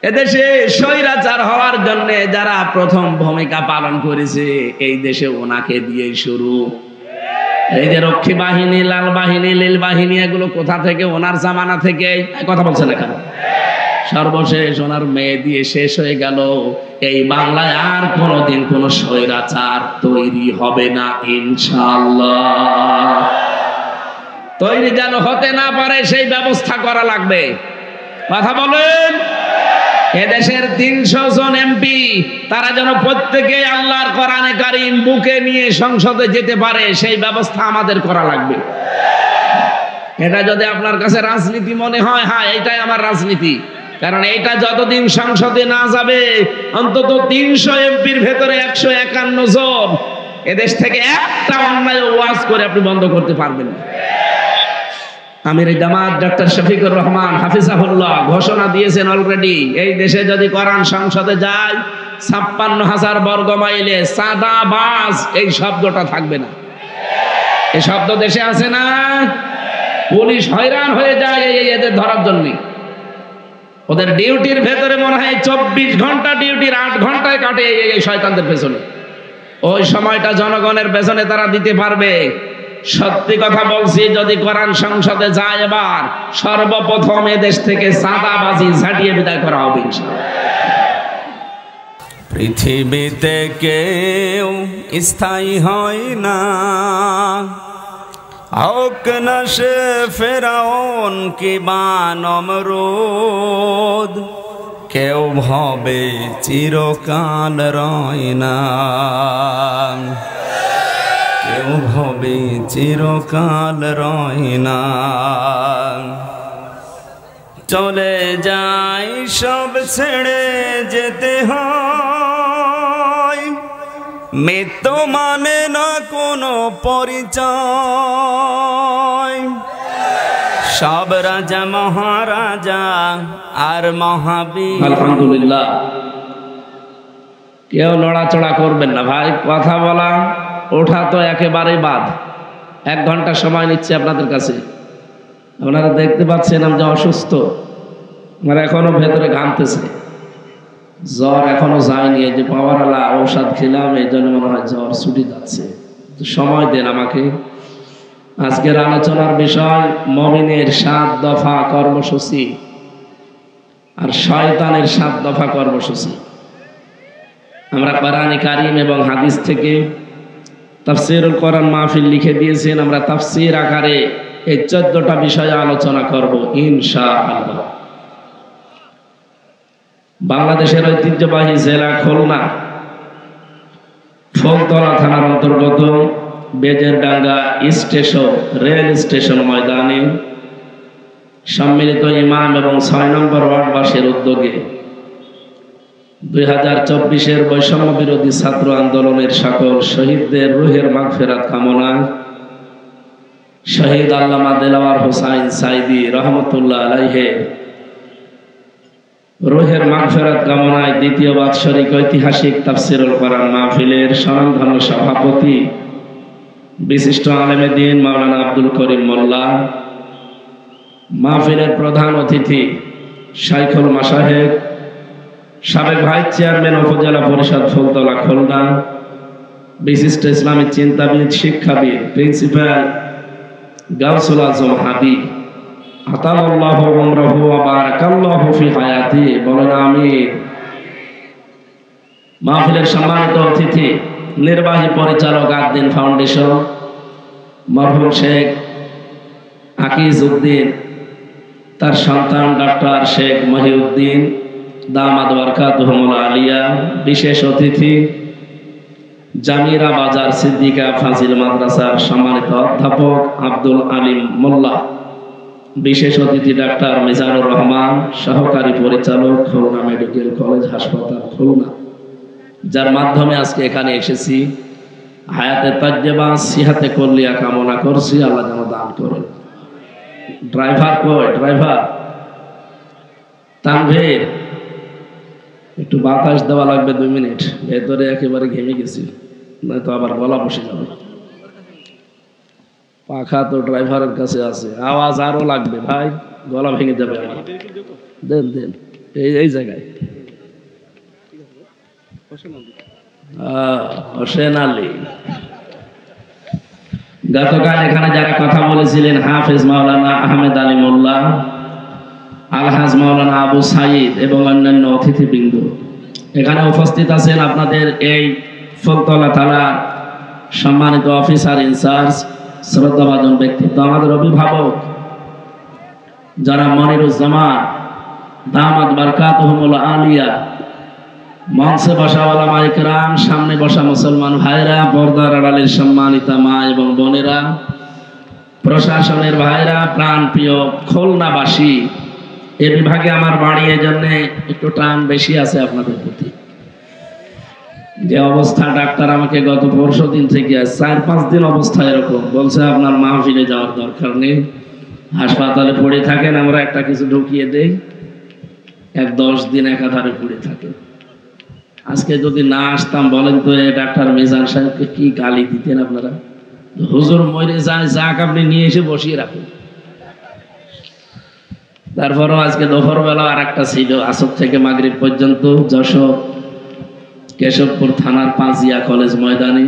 এদেশে স্বৈরাচার হওয়ার জন্য যারা প্রথম ভূমিকা পালন করেছে এই দেশে ওনাকে দিয়ে শুরু। এই যে রক্ষী বাহিনী, লাল বাহিনী, নীল বাহিনী, এগুলো কোথা থেকে? ওনার জামানা থেকে। কথা বলছেন এখানে। সর্বশেষ ওনার মেয়ে দিয়ে শেষ হয়ে গেল। এই বাংলায় আর কোনোদিন কোন স্বৈরাচার তৈরি হবে না ইনশাআল্লাহ। তৈরি যেন হতে না পারে সেই ব্যবস্থা করা লাগবে। কথা বলেন। এদেশের ৩০০ জন এমপি তারা যেন প্রত্যেকে আল্লাহর কোরআনে কারীম বুকে নিয়ে সংসদে যেতে পারে সেই ব্যবস্থা আমাদের করা লাগবে। এটা যদি আপনার কাছে রাজনীতি মনে হয়, হ্যাঁ এটাই আমার রাজনীতি, কারণ এইটা যতদিন সংসদে না যাবে অন্তত ৩০০ এমপির ভেতরে ১৫১ জন এদেশ থেকে একটা অন্যায় ওয়াজ করে আপনি বন্ধ করতে পারবেন না। আমির জামাত ডক্টর শফিকুর রহমান হাফিজাহুল্লাহ ঘোষণা দিয়েছেন অলরেডি, এই দেশে যদি কোরআন সংসদে যায় ৫৬,০০০ বর্গ মাইলে চাঁদাবাজ এই শব্দটা থাকবে না। এই শব্দ দেশে আছে না? পুলিশ হয়রান হয়ে যায় এদের ধরার জন্য। ওদের ডিউটির ভেতরে মনে হয় ২৪ ঘন্টা ডিউটির ৮ ঘন্টায় কাটে এই শয়তানদের পেছনে। ওই সময়টা জনগণের পেছনে তারা দিতে পারবে। সত্যি কথা বলছি, যদি কোরআন সংসদে যায় এবার সর্বপ্রথম এদেশ থেকে চাঁদাবাজি ঝাঁটিয়ে বিদায় করা হবে ইনশাআল্লাহ। পৃথিবীতে কেউ স্থায়ী হয় না, হোক না সে ফেরাউন কিংবা নমরুদ, কেউ হবে চিরকাল রয় না, কেউ হবে চিরকাল রয় না। চলে যাই সব ছেড়ে যেতে হয়, মৃত্যু মানে না কোনো পরিচয়। সব রাজা মহারাজা আর মহাবীর। আলহামদুলিল্লাহ, কেউ নড়াচড়া করবেন না ভাই। কথা বলা ওঠা তো একেবারেই বাদ। ১ ঘন্টা সময় নিচ্ছে আপনাদের কাছে। আপনারা দেখতে পাচ্ছেন আমি যে অসুস্থ, আমার এখনো ভেতরে ঘামতেছে, জ্বর এখনো যায়নি। এই যে পাওয়ারওয়ালা ঔষধ খেলাম, এই জন্য মনে হয় জ্বর ছুটি যাচ্ছে। সময় দেন আমাকে। আজকের আলোচনার বিষয় মুমিনের ৭ দফা কর্মসূচি আর শয়তানের ৭ দফা কর্মসূচি। আমরা কোরআনে কারীম এবং হাদিস থেকে তাফসীরুল কোরআন মাহফিল লিখে দিয়েছেন। আমরা তাফসীর আকারে এই ১৪টা বিষয়ে আলোচনা করব ইনশাআল্লাহ। বাংলাদেশের ঐতিহ্যবাহী জেলা খুলনা ফুলতলা থানার অন্তর্গত বেজেরডাঙ্গা স্টেশন রেল স্টেশন ময়দানে সম্মিলিত ইমাম এবং ৬ নম্বর ওয়ার্ডবাসীর উদ্যোগে ২০২৪-এর বৈষম্য বিরোধী ছাত্র আন্দোলনের সকল শহীদদের রুহের মাগফিরাত কামনায় শহীদ আল্লামা দেলাওয়ার হোসাইন সাইদি রহমতুল্লাহ আলাইহি রুহের মাগফিরাত কামনায় দ্বিতীয় বাৎসরিক ঐতিহাসিক তাফসীরুল কোরআন মাহফিলের স্বনামধন্য সভাপতি বিশিষ্ট আলেমে দ্বীন মাওলানা আব্দুল করিম মোল্লা, মাহফিলের প্রধান অতিথি শাইখুল মাশায়েখ, সাবেক ভাইস চেয়ারম্যান উপজেলা পরিষদ ফুলতলা খুলনা, বিশিষ্ট ইসলামিক চিন্তাবিদ, শিক্ষাবিদ, প্রিন্সিপাল গাউসুল আজম হাবিব আতালাল্লাহু উমরাহু ওয়া বারাকাল্লাহু ফি হায়াতি। বলেন আমিন। মাহফিলের সম্মানিত অতিথি নির্বাহী পরিচালক আদ-দ্বীন ফাউন্ডেশন মরহুম শেখ আকিজ উদ্দিন, তার সন্তান ডক্টর শেখ মহিউদ্দিন দামাদ বারকাতুহুল আলিয়া, বিশেষ অতিথি জামিরা বাজার সিদ্দিকা ফাজিল মাদ্রাসার সম্মানিত অধ্যাপক আব্দুল আলিম মোল্লা, বিশেষ অতিথি ডাক্তার মিজানুর রহমান, সহকারী পরিচালক খুলনা মেডিকেল কলেজ হাসপাতাল খুলনা, যার মাধ্যমে আজকে এখানে এসেছি। হায়াতে তাজ্জেবা সিহাতে কল্লিয়া কামনা করছি, আল্লাহ যেন দান করেন। ড্রাইভার কই? ড্রাইভার তানভীর, একটু বাতাস দেওয়া লাগবে 2 মিনিট, ভেতরে একেবারে ঘেমে গেছি, নয়তো আবার গলা বসে যাবে। পাখা তো ড্রাইভারের কাছে আছে, আওয়াজ আরো লাগবে ভাই, গলা ভেঙে যাবে। দেন দেন। এই জায়গায় হোসেন আলী। গতকাল এখানে যারা কথা বলেছিলেন হাফেজ মাওলানা আহমেদ আলী মোল্লা, আলহাজ মাওলানা আবু সাইদ এবং অন্যান্য অতিথিবৃন্দ এখানে উপস্থিত আছেন। আপনাদের এই ফুলতলা থানার সম্মানিত অফিসার ইনচার্জ, শ্রদ্ধাভাজন ব্যক্তিত্ব, আমাদের অভিভাবক যারা মনিরুজ্জামান দামাত বারকাতুহুমুল আলিয়া, মঞ্চে বসা ওলামা ইকরাম, সামনে বসা মুসলমান ভাইরা, পর্দার আড়ালের সম্মানিতা মা এবং বোনেরা, প্রশাসনের ভাইরা, প্রাণ প্রিয় খুলনাবাসী। এ বিভাগে আমার বাড়ি, এজন্য একটু টান বেশি আছে আপনাদের প্রতি। যে অবস্থা, ডাক্তার আমাকে গত 4 দিন থেকে 4-5 দিন অবস্থা এরকম বলছে, আপনার মাহফিলে যাওয়ার দরকার নেই, হাসপাতালে পড়ে থাকেন, আমরা একটা কিছু ঢুকিয়ে দেই, 10 দিন একাধারে পড়ে থাকে। আজকে যদি না আসতাম, বলেন তো ডাক্তার মিজান সাহেবকে কি গালি দিতেন আপনারা? হুজুর মরে যায়, যাক আপনি নিয়ে এসে বসিয়ে রাখুন। তারপরও আজকে দুপুর বেলা আর একটা ছিল, আসর থেকে মাগরিব পর্যন্ত, যশোর কেশবপুর থানার পাঁচিয়া কলেজ ময়দানে।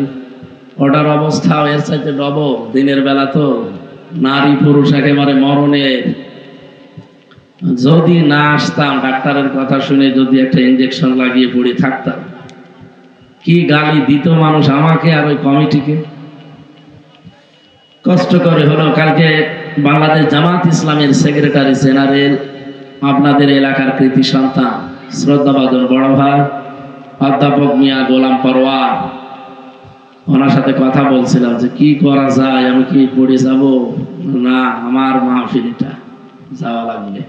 ওটার অবস্থা এর চাইতে ডবল। দিনের বেলা তো নারী পুরুষ একেবারে মরণের। যদি না আসতাম, ডাক্তারের কথা শুনে যদি একটা ইনজেকশন লাগিয়ে পড়ে থাকতাম, কি গালি দিত মানুষ আমাকে আর ওই কমিটিকে। কষ্ট করে হলো কালকে বাংলাদেশ জামাত ইসলামের সেক্রেটারি জেনারেল, আপনাদের এলাকার কৃতি সন্তান, শ্রদ্ধাভাজন বড় ভাই অধ্যাপক মিয়া গোলাম পরওয়ার, ওনার সাথে কথা বলছিলাম যে কি করা যায়, আমি কি পড়ে যাব না, আমার মাহফিলটা যাওয়া লাগবে।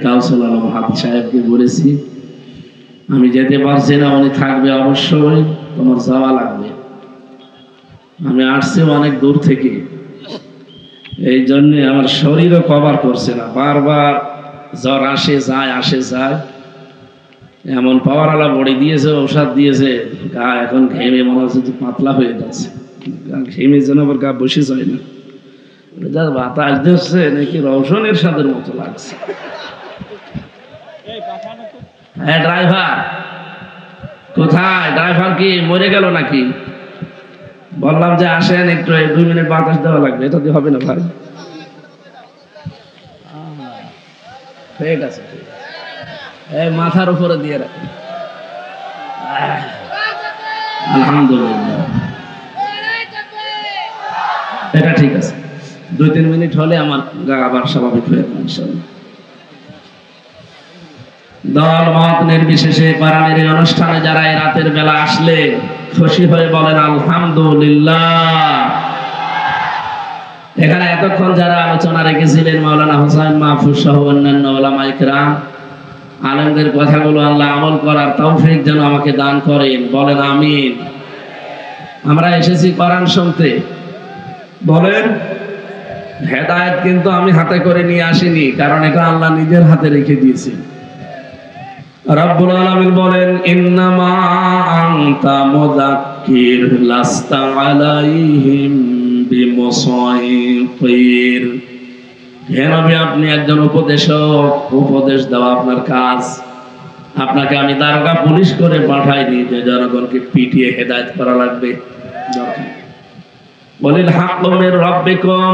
কাউসাল আলম হাদি সাহেবকে বলেছি আমি যেতে পারছি না, উনি থাকবে অবশ্যই, তোমার যাওয়া লাগবে। আমি আসছি অনেক দূর থেকে, এই জন্য আমার শরীরও কভার করছে না, বারবার জ্বর আসে যায় আসে যায়। এমন পাওয়ারওয়ালা বড়ি দিয়েছে, ঔষধ দিয়েছে, গা এখন ঘেমে মনে হচ্ছে পাতলা হয়ে যাচ্ছে। ঘেমে যেন আবার গা বসে যায় না, যা বাতাস দিচ্ছে নাকি রওশনের স্বাদের মতো লাগছে। হ্যাঁ ড্রাইভার কোথায়? ড্রাইভার কি মরে গেল নাকি? বললাম যে আসেন একটু, 2 মিনিট বাতাস দেওয়া লাগবে। এটা দিয়ে হবে না ভাই? ঠিক আছে, ঠিক আছে, এই মাথার উপরে দিয়ে রাখেন। আলহামদুলিল্লাহ, এটা ঠিক আছে। 2-3 মিনিট হলে আমার গা আবার স্বাভাবিক হয়ে যাবে ইনশাআল্লাহ। দল মত নির্বিশেষে কোরআনের এই অনুষ্ঠানে যারা এই রাতের বেলা আসলে খুশি হয়ে বলেন আলহামদুলিল্লাহ। এখানে এতক্ষণ যারা আলোচনা রেখেছিলেন, মাওলানা হোসেন মাহফুজ সহ অন্যান্য ওলামা ইকরাম, আলেমদের কথাগুলো আল্লাহ আমল করার তৌফিক যেন আমাকে দান করেন, বলেন আমিন। আমরা এসেছি কোরআন শুনতে, বলেন হেদায়েত কিন্তু আমি হাতে করে নিয়ে আসিনি, কারণ এটা আল্লাহ নিজের হাতে রেখে দিয়েছেন। রব্বুল আলামিন বলেন ইন্নামা আনতা মুযাক্কির লাস্তা আলাইহিম বিমুসাইতির। হে নবী, আপনি একজন উপদেশক, উপদেশ দেওয়া আপনার কাজ। আপনাকে আমি দারোগা পুলিশ করে পাঠাইনি যে জনগণকে পিটিয়ে হেদায়েত করা লাগবে। বলিল হাক্কু মির রাব্বিকুম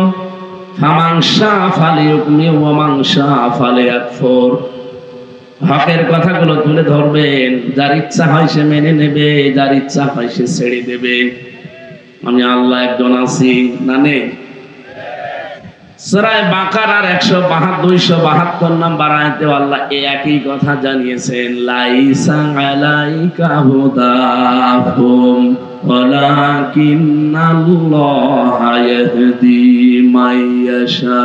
ফামান শাআ ফালিউমিন ওয়া মান শাআ ফালিয়াকফুর। হকের কথাগুলো তুলে ধরবেন, যার ইচ্ছা হয় সে মেনে নেবে, যার ইচ্ছা হয় সে ছেড়ে দেবে। আমি আল্লাহ একজন আছি না নেই? সূরা বাকারার 172 নম্বর আয়াতে আল্লাহ এই একই কথা জানিয়েছেন, লাইসা আলাইকা হুদাহুম ওয়ালাকিন্নাল্লাহা ইয়াহদি মাইয়াশা।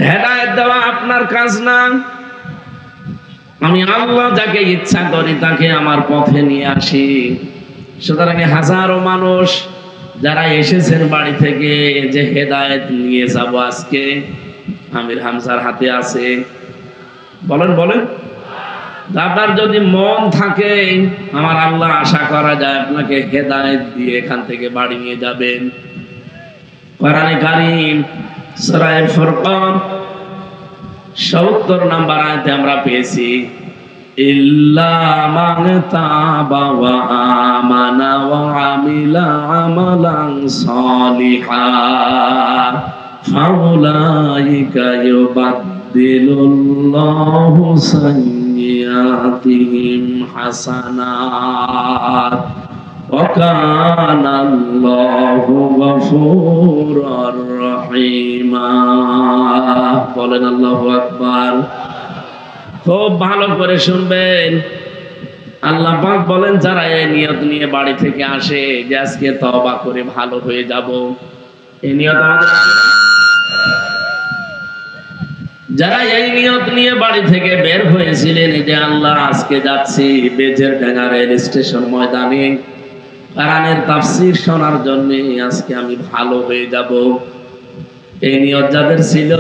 হেদায়েত দেওয়া আপনার কাজ না, আমি আল্লাহ যাকে ইচ্ছা করি তাকে আমার পথে নিয়ে আসি। সুতরাং হাজারো মানুষ যারা এসেছেন বাড়ি থেকে, যে হেদায়েত নিয়ে যাব আজকে আমির হামজার হাতে আছে। বলেন বলেন, আপনার যদি মন থাকে, আমার আল্লাহ আশা করা যায় আপনাকে হেদায়েত দিয়ে এখান থেকে বাড়ি নিয়ে যাবেন। কোরআনে কারীম সূরা ফুরকান 70 নম্বর আয়াতে আমরা পেয়েছি ইল্লা মান তাবা ওয়া আমানা ওয়া আমিলা আমালান সালিহান ফাউলাইকা ইউবাদদিলুল্লাহু সাইয়্যাতিহিম হাসানাত ওয়া কানাল্লাহু গফুরুর রহিমা। বলেন আল্লাহু আকবার। খুব ভালো করে শুনবেন, আল্লাহ পাক বলেন যারা এই নিয়ত নিয়ে বাড়ি থেকে আসে যে আজকে তওবা করে ভালো হয়ে যাব, এই নিয়ত আমাদের যারা এই নিয়ত নিয়ে বাড়ি থেকে বের হয়েছিলেন যে আল্লাহ আজকে যাচ্ছি বেজের ডাঙ্গা রেল স্টেশন ময়দানে কোরআনের তাফসীর শোনার জন্য, আজকে আমি ভালো হয়ে যাব, এই নিয়ত যাদের ছিল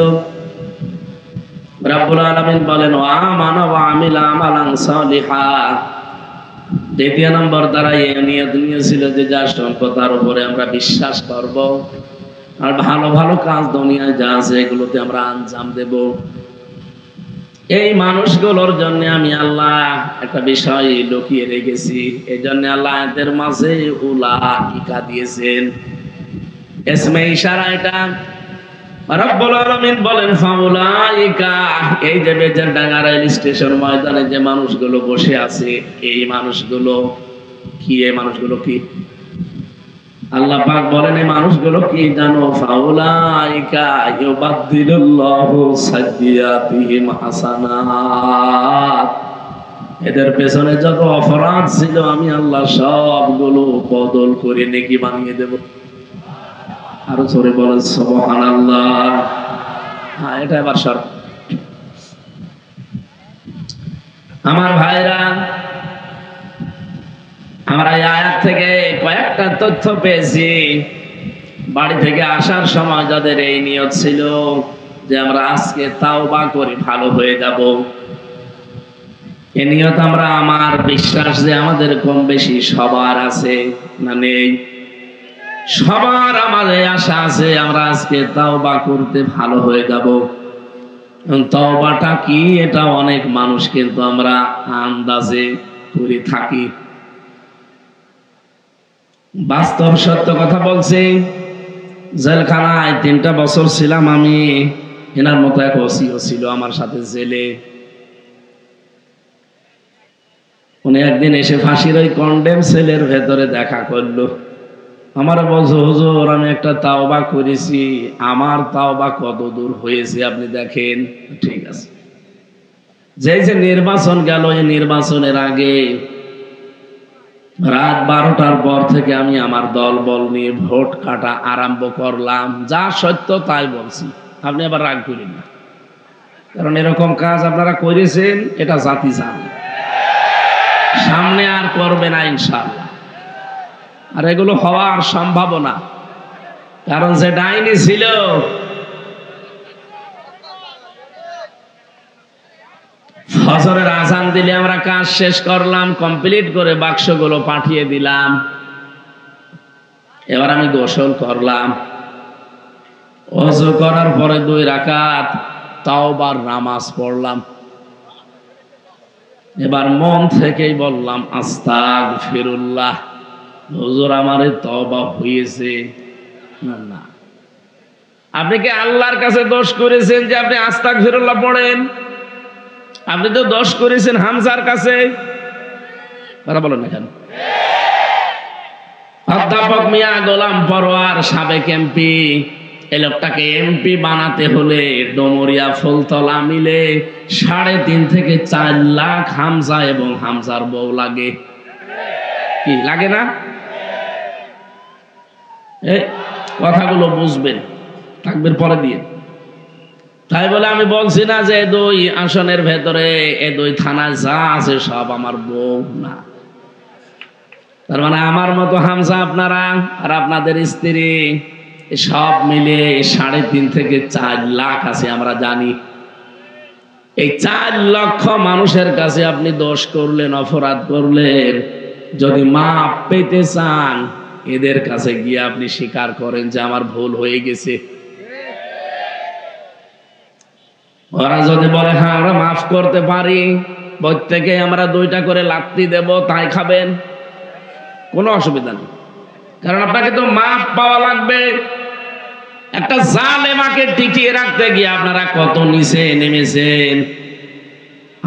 রব্বুল আলামিন বলেন ওয়া আমানা ওয়া আমিলা আমালান সালিহা। দ্বিতীয় নম্বর তারা এই নিয়ত নিয়েছিল যে যার সম্পদ তার উপরে আমরা বিশ্বাস করব আর ভালো ভালো কাজ দুনিয়ায় যা আছে এগুলোতে আমরা আঞ্জাম দেব। এই মানুষগুলোর জন্য আমি আল্লাহ একটা বিষয় লুকিয়ে রেখেছি, এই জন্য আল্লাহ এদের মাঝে উলাইকা দিয়েছেন, ইসমে ইশারা। এটা রব্বুল আলামিন বলেন ফাউলাইকা, এই যে বেজের ডাঙ্গা রেল স্টেশন ময়দানে যে মানুষগুলো বসে আছে, এই মানুষগুলো কি? এই মানুষগুলো কি? আল্লাহ পাক বলেন এই মানুষগুলো কি জানো? ফাউলাইকা ইউবাদদিলুল্লাহু সাইয়্যাতিহিম হাসানাত। এদের পেছনে যত অপরাধ ছিল আমি আল্লাহ সবগুলো বদল করে নেকি বানিয়ে দেব। আরো জোরে বলেন সুবহানাল্লাহ। হ্যাঁ, এটা এবার সর। আমার ভাইরা, আমরা এই আয়াত থেকে কয়েকটা তথ্য পেয়েছি। বাড়ি থেকে আসার সময় যাদের এই নিয়ত ছিল যে আমরা আজকে তাওবা করে ভালো হয়ে যাব, এই নিয়ত আমরা, আমার বিশ্বাস যে আমাদের কম বেশি সবার আছে না নেই? সবার আমাদের আশা আছে আমরা আজকে তাওবা করতে ভালো হয়ে যাব। তাওবাটা কি এটা অনেক মানুষ কিন্তু আমরা আন্দাজে করে থাকি। বাস্তব সত্য কথা বলছি, জেলখানায় 3টা বছর ছিলাম আমি। এনার মতো এক ওসিও ছিল আমার সাথে জেলে। উনি একদিন এসে ফাঁসির ওই কন্ডেম সেলের ভেতরে দেখা করলো। আমার বলছে হুজুর আমি একটা তাওবা করেছি, আমার তাওবা কত দূর হয়েছে আপনি দেখেন। ঠিক আছে। যে নির্বাচন গেল, এই নির্বাচনের আগে রাত 12টার পর থেকে আমি আমার দল বল নিয়ে ভোট কাটা আরম্ভ করলাম। যা সত্য তাই বলছি, আপনি আবার রাগ করেন না, কারণ এরকম কাজ আপনারা করেছেন, এটা জাতি জানে, সামনে আর করবে না ইনশাআল্লাহ। আর এগুলো হওয়ার সম্ভাবনা, কারণ যে ডাইনি ছিল ফজরের আজান দিলে আমরা কাজ শেষ করলাম, কমপ্লিট করে বাক্সগুলো পাঠিয়ে দিলাম। এবার আমি গোসল করলাম, ওযু করার পরে 2 রাকাত তাওবার নামাজ পড়লাম। এবার মন থেকেই বললাম আস্তাগফিরুল্লাহ, হুজুর আমারে তওবা হয়েছে। না, আপনি কি আল্লাহর কাছে দোষ করেছেন যে আপনি আস্তাগফিরুল্লাহ পড়েন? আপনি তো দোষ করেছেন হামজার কাছে। তারা বলেন না কেন? অধ্যাপক মিয়া গোলাম পরোয়ার সাবেক এমপি, এই লোকটাকে এমপি বানাতে হলে ডোমরিয়া ফুলতলা মিলে 3.5 থেকে 4 লাখ হামজা এবং হামজার বউ লাগে। কি লাগে না? এই কথাগুলো বুঝবেন, থাকবেন পরে দিয়ে। তাই বলে আমি বলছি না যে 2 আসনের ভেতরে 2 থানায় যা আছে সব আমার বউ না। তার মানে আমার মতো হামজা আপনারা আর আপনাদের স্ত্রী সব মিলে 3.5 থেকে 4 লাখ আছে আমরা জানি। এই 4 লক্ষ মানুষের কাছে আপনি দোষ করলেন, অপরাধ করলেন, যদি মাপ পেতে চান এদের কাছে গিয়ে আপনি স্বীকার করেন যে আমার ভুল হয়ে গেছে। ওরা যদি বলে হ্যাঁ আমরা মাফ করতে পারি, প্রত্যেকে আমরা 2টা করে লাত্তি দেব, তাই খাবেন, কোনো অসুবিধা নেই। কারণ আপনাকে তো মাফ পাওয়া লাগবে। একটা জালেমাকে টিকিয়ে রাখতে গিয়ে আপনারা কত নিচে নেমেছেন।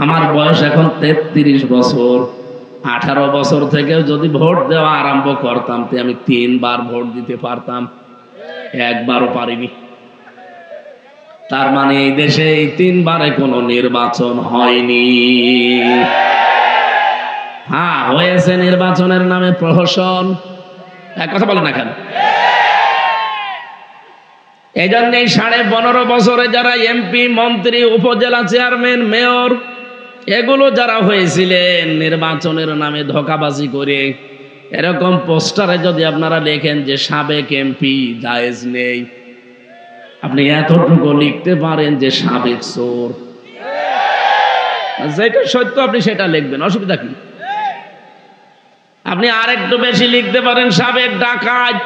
আমার বয়স এখন 33 বছর। 18 বছর থেকেও যদি ভোট দেওয়া আরম্ভ করতাম তো আমি 3 বার ভোট দিতে পারতাম, একবারও পারিনি। তার মানে এই দেশে এই 3 বারে কোনো নির্বাচন হয়নি। হ্যাঁ হয়েছে, নির্বাচনের নামে প্রহসন। এক কথা বলে না কেন? এই জন্যই 15.5 বছরে যারা এমপি, মন্ত্রী, উপজেলা চেয়ারম্যান, মেয়র এগুলো যারা হয়েছিলেন নির্বাচনের নামে ধোঁকাবাজি করে, এরকম পোস্টারে যদি আপনারা লেখেন যে সাবেক এমপি জায়েজ নেই, আপনি এতটুকু লিখতে পারেন যে সাবেক চোর। যেটা সত্য আপনি সেটা লিখবেন, অসুবিধা কি? আপনি আরেকটু বেশি লিখতে পারেন সাবেক ডাকাত,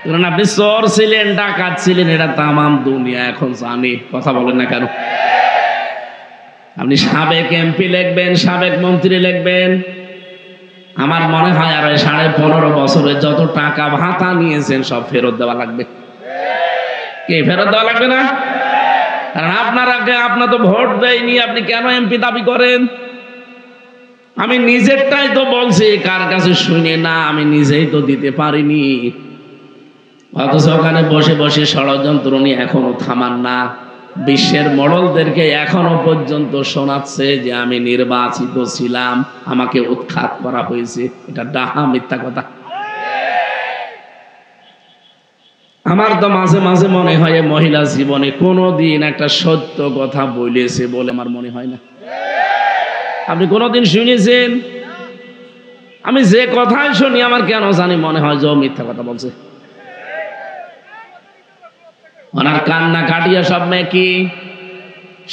কারণ আপনি চোর ছিলেন, ডাকাত ছিলেন, এটা তামাম দুনিয়া এখন জানি। কথা বলেন না কেন? আপনি সাবেক এমপি লিখবেন, সাবেক মন্ত্রী লিখবেন। আমার মনে হয় আর 15.5 বছরে যত টাকা ভাতা নিয়েছেন সব ফেরত দেওয়া লাগবে। কি ফেরত দেওয়া লাগবে না? কারণ আপনার তো ভোট দেয়নি, আপনি কেন এমপি দাবি করেন? আমি নিজেরটাই তো বলছি, কার কাছে শুনে না, আমি নিজেই তো দিতে পারিনি। অথচ ওখানে বসে বসে ষড়যন্ত্র নিয়ে এখনো থামান না। বিশ্বের মডলদেরকে এখনো পর্যন্ত শোনাচ্ছে যে আমি নির্বাচিত ছিলাম, আমাকে উৎখাত করা হয়েছে। এটা ডাহা মিথ্যা কথা। আমার তো মাঝে মাঝে মনে হয় মহিলা জীবনে কোনোদিন একটা সত্য কথা বলেছে বলে আমার মনে হয় না। আপনি কোনোদিন শুনেছেন? আমি যে কথাই শুনি আমার কেন জানি মনে হয় যে ও মিথ্যা কথা বলছে। ওনার কান্না কাটিয়া সব মেকি,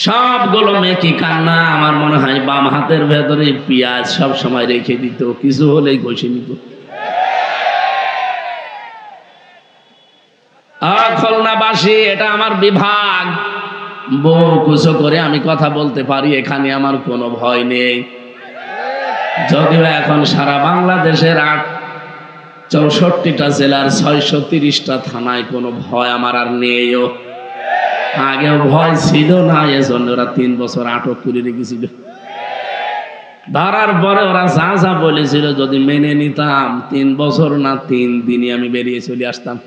সবগুলো মেকি কান্না। আমার মনে হয় বাম হাতের ভেতরে পেঁয়াজ সব সময় রেখে দিত, কিছু হলেই ঘষে নিত। খুলনাবাসী, এটা আমার বিভাগ। বউ কুচো করে আমি কথা বলতে পারি, এখানে আমার কোনো ভয় নেই। যদিও এখন সারা বাংলাদেশের 64টা জেলার 630টা থানায় কোনো ভয় আমার আর নেইও। আগেও ভয় ছিল না, এজন্য ওরা 3 বছর আটক করে রেখেছিল। ধরার পরে ওরা যা যা বলেছিল যদি মেনে নিতাম 3 বছর না 3 দিনই আমি বেরিয়ে চলে আসতাম।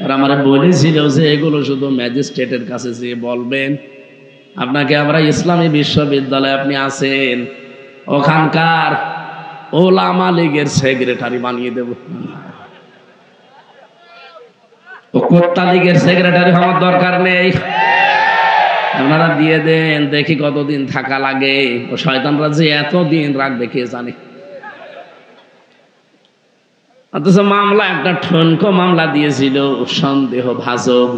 ওরা আমার বলেছিল যে এগুলো শুধু ম্যাজিস্ট্রেটের কাছে যেয়ে বলবেন, আপনাকে আমরা ইসলামী বিশ্ববিদ্যালয়ে আপনি আছেন, ওখানকার ওলামা লীগের সেক্রেটারি বানিয়ে দেব। ও কোত্তা লীগের সেক্রেটারি হওয়ার দরকার নেই, আপনারা দিয়ে দেন, দেখি কতদিন থাকা লাগে। ও শয়তানরা যে এতদিন রাখবে কে জানে। অথচ মামলা একটা ঠনকো মামলা দিয়েছিল সন্দেহ ভাজক।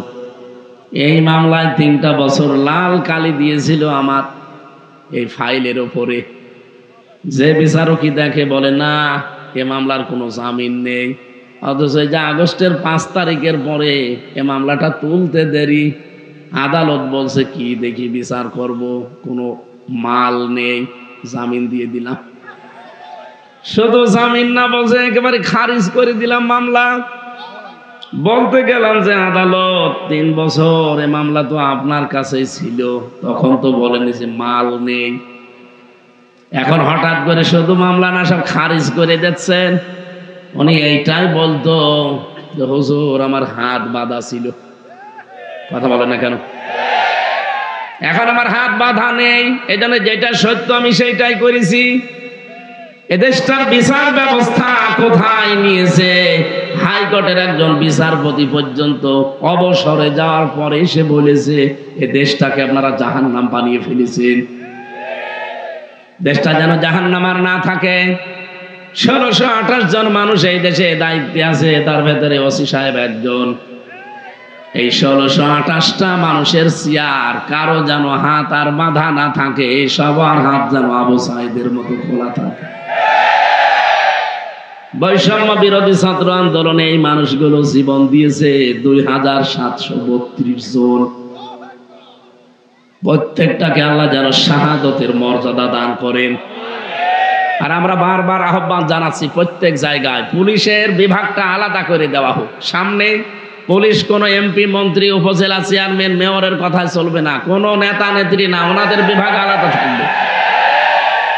এই মামলায় 3টা বছর লাল কালি দিয়েছিল আমার এই ফাইলের ওপরে। যে বিচারকই দেখে বলে না এ মামলার কোনো জামিন নেই। অথচ যে আগস্টের 5 তারিখের পরে এ মামলাটা তুলতে দেরি, আদালত বলছে কি দেখি বিচার করব, কোনো মাল নেই, জামিন দিয়ে দিলাম। শুধু জামিন না, বলছে একেবারে খারিজ করে দিলাম মামলা। বলতে গেলাম যে আদালত 3 বছর এ মামলা তো আপনার কাছেই ছিল, তখন তো বলেনি যে মাল নেই। এখন হঠাৎ করে শুধু মামলা না সব খারিজ করে দিচ্ছেন। উনি এইটাই বলতো যে হুজুর আমার হাত বাঁধা ছিল। কথা বলেন না কেন? এখন আমার হাত বাঁধা নেই, এই জন্য যেটা সত্য আমি সেইটাই করেছি। এদেশটার বিচার ব্যবস্থা কোথায় নিয়েছে? হাইকোর্টের একজন বিচারপতি পর্যন্ত অবসরে যাওয়ার পরে এসে বলেছে এ দেশটাকে আপনারা জাহান্নাম বানিয়ে ফেলেছেন। দেশটা যেন জাহান্নামার না থাকে। 1628 জন মানুষ এই দেশে দায়িত্বে আছে, তার ভেতরে ওসি সাহেব একজন। এই 1628টা মানুষের চেয়ার কারো যেন হাত আর বাঁধা না থাকে, সবার হাত যেন আবু সাইদের মতো খোলা থাকে। বৈষম্য বিরোধী ছাত্র আন্দোলনে এই মানুষগুলো জীবন দিয়েছে 2732 জন। প্রত্যেকটাকে আল্লাহ যেন শাহাদতের মর্যাদা দান করেন। আর আমরা বারবার আহ্বান জানাচ্ছি, প্রত্যেক জায়গায় পুলিশের বিভাগটা আলাদা করে দেওয়া হোক। সামনে পুলিশ কোনো এমপি, মন্ত্রী, উপজেলা চেয়ারম্যান, মেয়রের কথায় চলবে না, কোনো নেতা নেত্রী না, ওনাদের বিভাগ আলাদা থাকবে।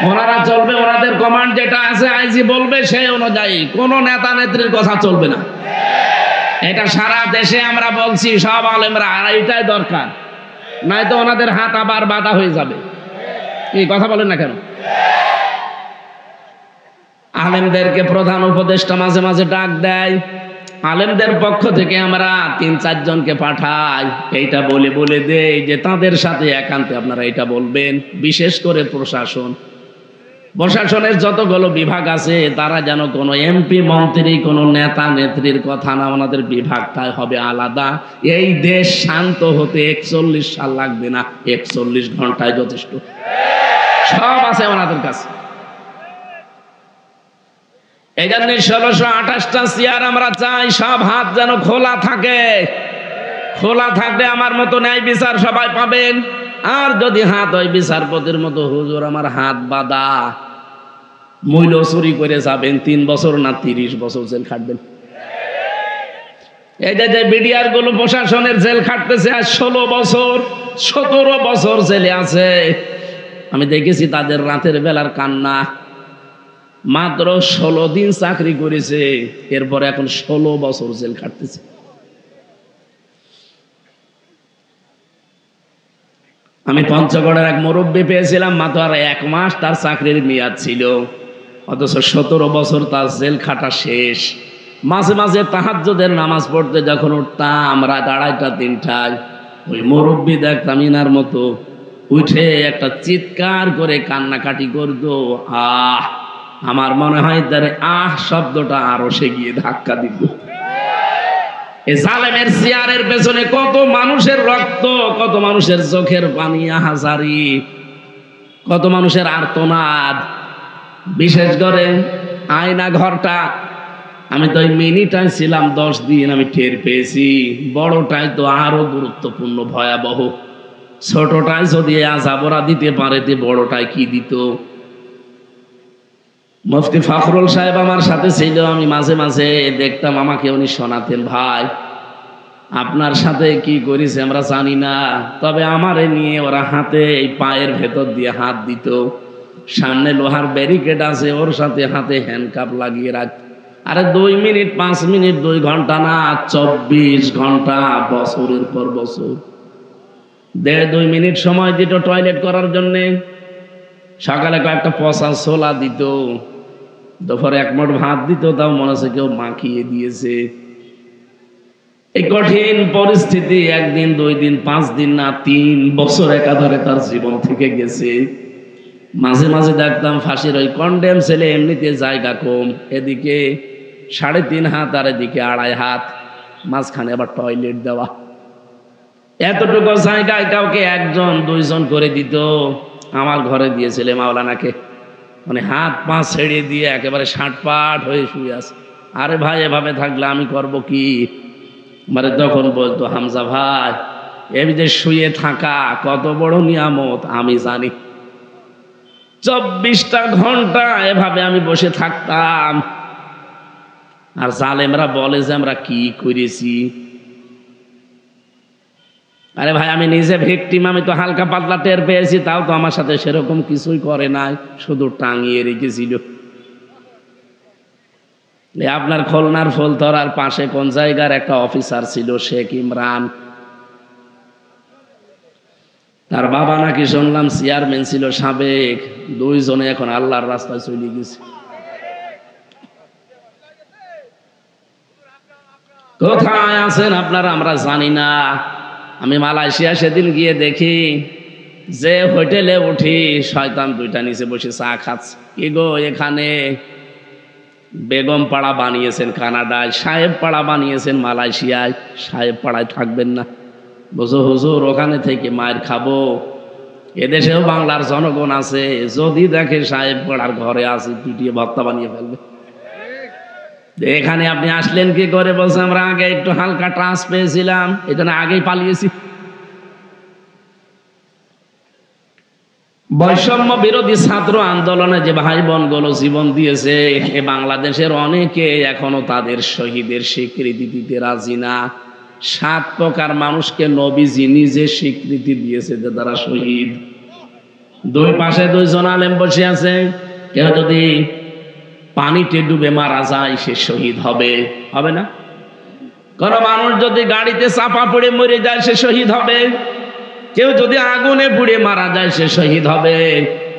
ওনারা চলবে, ওনাদের কমান্ড যেটা আছে আইজি বলবে সেই অনুযায়ী, কোনো নেতা নেত্রীর কথা চলবে না। এটা সারা দেশে আমরা বলছি, সব আলেমরা, আর এইটাই দরকার, নয়তো ওনাদের হাত আবার বাঁধা হয়ে যাবে। এই কথা বলেন না কেন? আলেমদেরকে প্রধান উপদেষ্টা মাঝে মাঝে ডাক দেয়, আলেমদের পক্ষ থেকে আমরা ৩-৪ জনকে পাঠাই, এইটা বলে বলে দেই যে তাদের সাথে একান্তে আপনারা এটা বলবেন। বিশেষ করে প্রশাসনের যতগুলো বিভাগ আছে তারা যেন কোনো এমপি, মন্ত্রী, কোনো নেতা নেত্রীর কথা না, ওনাদের বিভাগটাই হবে আলাদা। এই দেশ শান্ত হতে ৪১ সাল লাগবে না, ৪১ ঘন্টায় যথেষ্ট। সব আছে ওনাদের কাছে। এই জন্য ১৬২৮টা চেয়ার আমরা চাই, সব হাত যেন খোলা থাকে। খোলা থাকলে আমার মতো ন্যায় বিচার সবাই পাবেন। আর যদি হাত হয় বিচারপতির মতো, হুজুর আমার হাত বাঁধা, মূল্য চুরি করে যাবেন, ৩ বছর না ৩০ বছর জেল খাটবেন। এই যে বিডিআর গুলো প্রশাসনের জেল খাটতেছে আর ১৬ বছর ১৭ বছর জেলে আছে। আমি দেখেছি তাদের রাতের বেলার কান্না। মাত্র ১৬ দিন চাকরি করেছে, এরপর এখন ১৬ বছর জেল খাটতেছে। আমি পঞ্চগড়ের এক মুরব্বী পেয়েছিলাম, মাত্র আর ১ মাস তার চাকরির মেয়াদ ছিল, অথচ ১৭ বছর তার জেল খাটা শেষ। মাঝে মাঝে তাহাজ্জুদের নামাজ পড়তে যখন উঠতাম রাত ২:৩০-৩টায়, ওই মুরব্বী দেখতাম ইনার মতো উঠে একটা চিৎকার করে কান্নাকাটি করতো। আমার মনে হয় তার শব্দটা আরো সে গিয়ে ধাক্কা দিত। এই জালেমের চেয়ারের পেছনে কত মানুষের রক্ত, কত মানুষের চোখের পানি, হাজারি, কত মানুষের আর্তনাদ। বিশেষ করে আয়না ঘরটা, আমি তো ওই মিনিটায় ছিলাম 10 দিন, আমি টের পেয়েছি। বড়টাই তো আরো গুরুত্বপূর্ণ, ভয়াবহ। ছোটটাই যদি আজাবরা দিতে পারে, বড়টাই কি দিত। মুফতি ফখরুল সাহেব আমার সাথে ছিল, আমি মাঝে মাঝে দেখতাম, আমাকে উনি শোনাতেন, ভাই আপনার সাথে কি করেছে আমরা জানি না, তবে আমারে নিয়ে ওরা হাতে এই পায়ের ভেতর দিয়ে হাত দিত, সামনে লোহার ব্যারিকেড আছে, ওর সাথে হাতে হ্যান্ডকাপ লাগিয়ে রাখ। আরে 2 মিনিট 5 মিনিট 2 ঘন্টা না, 24 ঘন্টা, বছরের পর বছর। 1.5-2 মিনিট সময় দিত টয়লেট করার জন্যে। সকালে কয়েকটা পচা ছোলা দিত, দুপুরে 1 মুঠ ভাত দিত, তাও মনে হচ্ছে কেউ মাখিয়ে দিয়েছে। এই কঠিন পরিস্থিতি 1 দিন 2 দিন 5 দিন না, 3 বছর একাধারে তার জীবন থেকে গেছে। মাঝে মাঝে দেখতাম ফাঁসির ওই কন্ডেম ছেলে, এমনিতে জায়গা কম, এদিকে 3.5 হাত আর এদিকে 2.5 হাত, মাঝখানে আবার টয়লেট দেওয়া। এতটুকু জায়গায় কাউকে 1 জন 2 জন করে দিত। আমার ঘরে দিয়েছিলে মাওলানাকে, মানে হাত পা ছেড়ে দিয়ে একেবারে ষাটপাট হয়ে শুয়ে আছে। আরে ভাই এভাবে থাকলে আমি করব কি? মানে তখন বলতো, হামজা ভাই এই যে শুয়ে থাকা কত বড় নিয়ামত আমি জানি। 24টা ঘন্টা এভাবে আমি বসে থাকতাম। আর জালেমরা বলে যে আমরা কি করেছি। আরে ভাই আমি নিজে ভিকটিম, আমি তো হালকা পাতলা টের পেয়েছি, তাও তো আমার সাথে সেরকম কিছুই করে নাই, শুধু টাঙিয়ে রেখেছিল। আপনার খুলনার ফুলতরার পাশে কোন জায়গার একটা অফিসার ছিল, শেখ ইমরান, তার বাবা নাকি শুনলাম চেয়ারম্যান ছিল সাবেক। 2 জনে এখন আল্লাহর রাস্তায় চলে গেছে। কোথায় আছেন আপনারা আমরা জানি না। আমি মালয়েশিয়া সেদিন গিয়ে দেখি যে হোটেলে উঠি, শয়তান 2টা নিচে বসে চা খাচ্ছে। কি গো, এখানে বেগম পাড়া বানিয়েছেন কানাডায়, সাহেব পাড়া বানিয়েছেন মালয়েশিয়ায়, সাহেব পাড়ায় থাকবেন না? বুঝো হুজুর, ওখানে থেকে মায়ের খাবো। এদেশেও বাংলার জনগণ আছে, যদি দেখে সাহেব পাড়ার ঘরে আছে, পিটিয়ে ভর্তা বানিয়ে ফেলবে। এখানে আপনি আসলেন কি করে? বলছে আমরা আগে একটু হালকা ট্রান্স পেয়েছিলাম, এই জন্য আগেই পালিয়েছি। বৈষম্য বিরোধী ছাত্র আন্দোলনে যে ভাই বোনগুলো জীবন দিয়েছে, এ বাংলাদেশের অনেকে এখনো তাদের শহীদের স্বীকৃতি দিতে রাজি না। 7 প্রকার মানুষকে নবীজি নিজে স্বীকৃতি দিয়েছে যে তারা শহীদ। দুই পাশে 2 জন আলেম বসে আছে। কেউ যদি পানিতে ডুবে মারা যায় সে শহীদ হবে, হবে না? কোন মানুষ যদি গাড়িতে চাপা পড়ে মরে যায় সে শহীদ হবে। কেউ যদি আগুনে পুড়ে মারা যায় সে শহীদ হবে।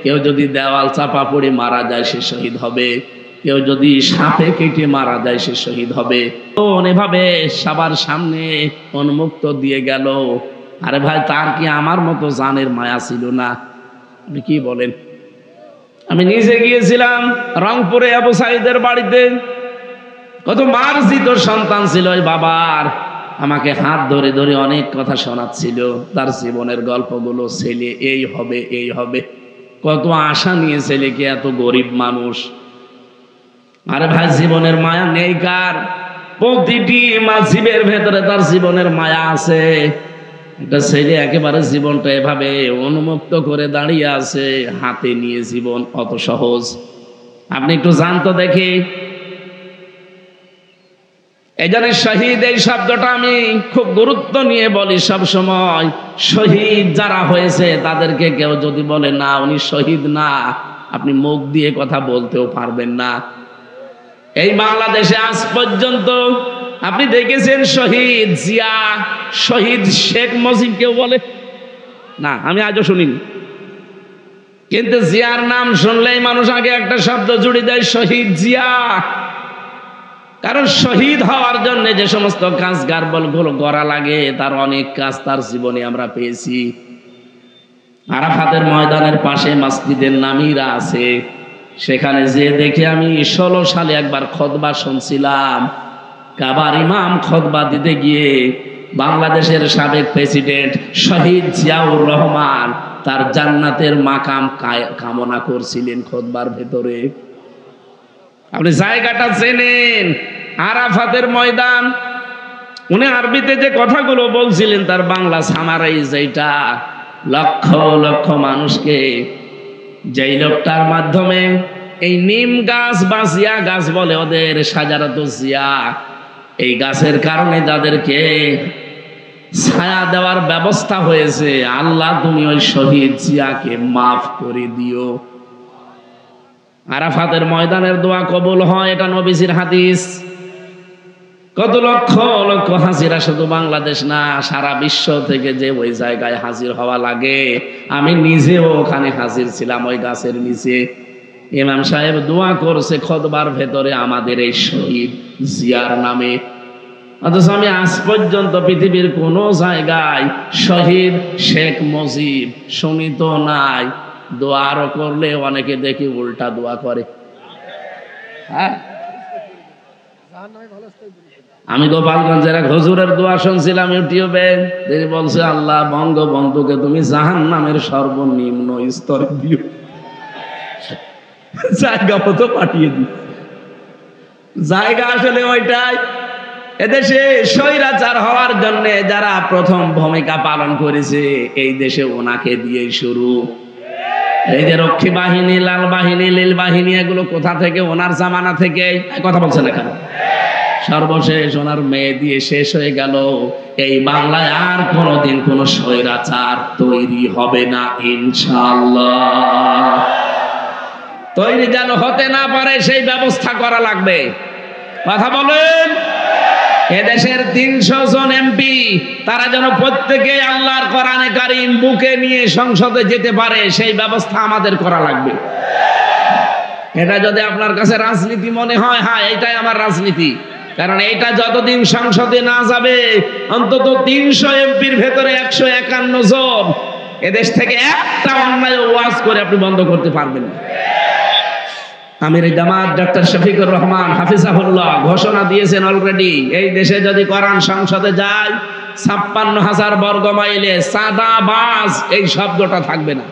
কেউ যদি দেওয়াল চাপা পড়ে মারা যায় সে শহীদ হবে। কেউ যদি সাপে কেটে মারা যায় সে শহীদ হবে। তো এভাবে সবার সামনে উন্মুক্ত দিয়ে গেল। আরে ভাই, তার কি আমার মতো জানের মায়া ছিল না? আপনি কি বলেন? আমি নিজে গিয়েছিলাম রংপুরে আবু সাইদের বাড়িতে। কত মার্জিত সন্তান ছিল ওই বাবার। আমাকে হাত ধরে ধরে অনেক কথা শোনাচ্ছিল, তার জীবনের গল্পগুলো। ছেলে এই হবে, এই হবে, কত আশা নিয়ে ছেলেকে, এত গরিব মানুষ। আরে ভাই, জীবনের মায়া নেই কার? প্রতিটি জীবের ভেতরে তার জীবনের মায়া আছে। একটা ছেলে একেবারে জীবনটা এভাবে উন্মুক্ত করে দাঁড়িয়ে আছে, হাতে নিয়ে জীবন অত সহজ? আপনি একটু জানতো দেখি। এই জন্য শহীদ এই শব্দটা আমি খুব গুরুত্ব নিয়ে বলি সব সময়। শহীদ যারা হয়েছে তাদেরকে কেউ যদি বলে না উনি শহীদ না, আপনি মুখ দিয়ে কথা বলতেও পারবেন না। এই বাংলাদেশে আজ পর্যন্ত আপনি দেখেছেন শহীদ জিয়া, শহীদ শেখ মুজিব কেউ বলে না? আমি আজও শুনিনি। কিন্তু জিয়ার নাম শুনলেই মানুষ আগে একটা শব্দ জুড়ে দেয়, শহীদ জিয়া। কারণ শহীদ হওয়ার জন্য যে সমস্ত কাজ গারবলগুলো করা লাগে, তার অনেক কাজ তার জীবনে আমরা পেয়েছি। আরাফাতের ময়দানের পাশে মসজিদের নামিরা আছে, সেখানে যে দেখে আমি 16 সালে একবার খুতবা শুনছিলাম। কাবার ইমাম খুতবা দিতে গিয়ে বাংলাদেশের সাবেক প্রেসিডেন্ট শহীদ জিয়াউর রহমান তার জান্নাতের মাকাম কামনা করছিলেন খুতবার ভেতরে। আপনি জায়গাটা চেনেন, আরাফাতের ময়দান। উনি আরবিতে যে কথাগুলো বলছিলেন তার বাংলা সামারাইজ এইটা। লক্ষ লক্ষ মানুষকে যেই লোকটার মাধ্যমে এই নিম গাছ বা জিয়া গাছ বলে ওদের, সাজারাত জিয়া, এই গাছের কারণে তাদেরকে ছায়া দেওয়ার ব্যবস্থা হয়েছে। আল্লাহ তুমি ওই শহীদ জিয়াকে মাফ করে দিও। আরাফাতের ময়দানের দোয়া কবুল হয়, এটা নবীজির হাদিস। কত লক্ষ লক্ষ হাজিরা শুধু বাংলাদেশ না, সারা বিশ্ব থেকে যে ওই জায়গায় হাজির হওয়া লাগে। আমি নিজেও ওখানে হাজির ছিলাম, ওই গাছের নিচে। ইমাম সাহেব দোয়া করছে খুতবার ভেতরে আমাদের এই শহীদ জিয়ার নামে। অথচ আমি আজ পর্যন্ত পৃথিবীর কোন জায়গায় শহীদ শেখ মুজিব শুনি তো নাই। দোয়া আরো করলে অনেকে দেখি উল্টা দোয়া করে। হ্যাঁ, আমি গোপালগঞ্জের এক হুজুরের দোয়া শুনছিলাম ইউটিউবে। তিনি বলছে, আল্লাহ বঙ্গবন্ধুকে তুমি জাহান্নামের সর্বনিম্ন স্তরে দিও, জায়গা মতো পাঠিয়ে দিও। জায়গা আসলে ওইটাই। এদেশে স্বৈরাচার হওয়ার জন্য যারা প্রথম ভূমিকা পালন করেছে এই দেশে ওনাকে দিয়েই শুরু। এই যে রক্ষী বাহিনী, লাল বাহিনী, নীল বাহিনী, এগুলো কোথা থেকে? ওনার জামানা থেকে। কথা বলছেন এখানে। সর্বশেষ ওনার মেয়ে দিয়ে শেষ হয়ে গেল। এই বাংলায় আর কোনোদিন কোন স্বৈরাচার তৈরি হবে না ইনশাআল্লাহ। তৈরি যেন হতে না পারে সেই ব্যবস্থা করা লাগবে। কথা বলেন। এদেশের 300 জন এমপি তারা যেন প্রত্যেকে আল্লাহর কোরআনে কারীম বুকে নিয়ে সংসদে যেতে পারে সেই ব্যবস্থা আমাদের করা লাগবে। এটা যদি আপনার কাছে রাজনীতি মনে হয়, হ্যাঁ এটাই আমার রাজনীতি। কারণ এটা যতদিন সংসদে না যাবে, অন্তত 300 এমপির ভেতরে 151 জন এদেশ থেকে একটা অন্যায় ওয়াজ করে আপনি বন্ধ করতে পারবেন না। আমির জামাত ডক্টর শফিকুর রহমান হাফিজাহুল্লাহ ঘোষণা দিয়েছেন অলরেডি, এই দেশে যদি কোরআন সংসদে যায় 56,000 বর্গ মাইলে চাঁদাবাজ এই শব্দটা থাকবে না।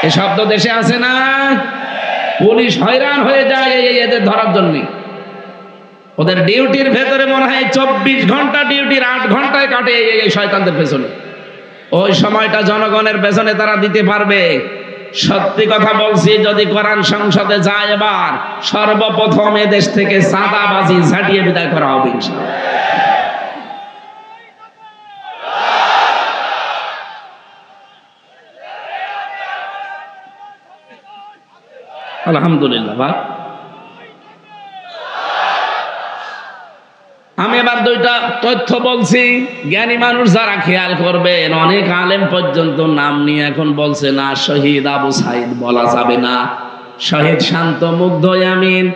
এই শব্দ দেশে আছে না? পুলিশ হয়রান হয়ে যায় এদের ধরার জন্য। ওদের ডিউটির ভেতরে মনে হয় 24 ঘন্টা ডিউটির 8 ঘন্টায় কাটে এই শয়তানদের পেছনে। ওই সময়টা জনগণের পেছনে তারা দিতে পারবে। সত্যি কথা বলছি, যদি কোরআন সংসদে যায় এবার, সর্বপ্রথম এদেশ থেকে চাঁদাবাজি ঝাঁটিয়ে বিদায় করা হবে ইনশাআল্লাহ। আলহামদুলিল্লাহ। ভাই আমি এবার দুইটা তথ্য বলছি, জ্ঞানী মানুষ যারা খেয়াল করবেন। অনেক আলেম পর্যন্ত নাম নিয়ে এখন বলছে না, শহীদ আবু সাইদ বলা যাবে না, শহীদ শান্ত মুগ্ধ ইয়ামিন,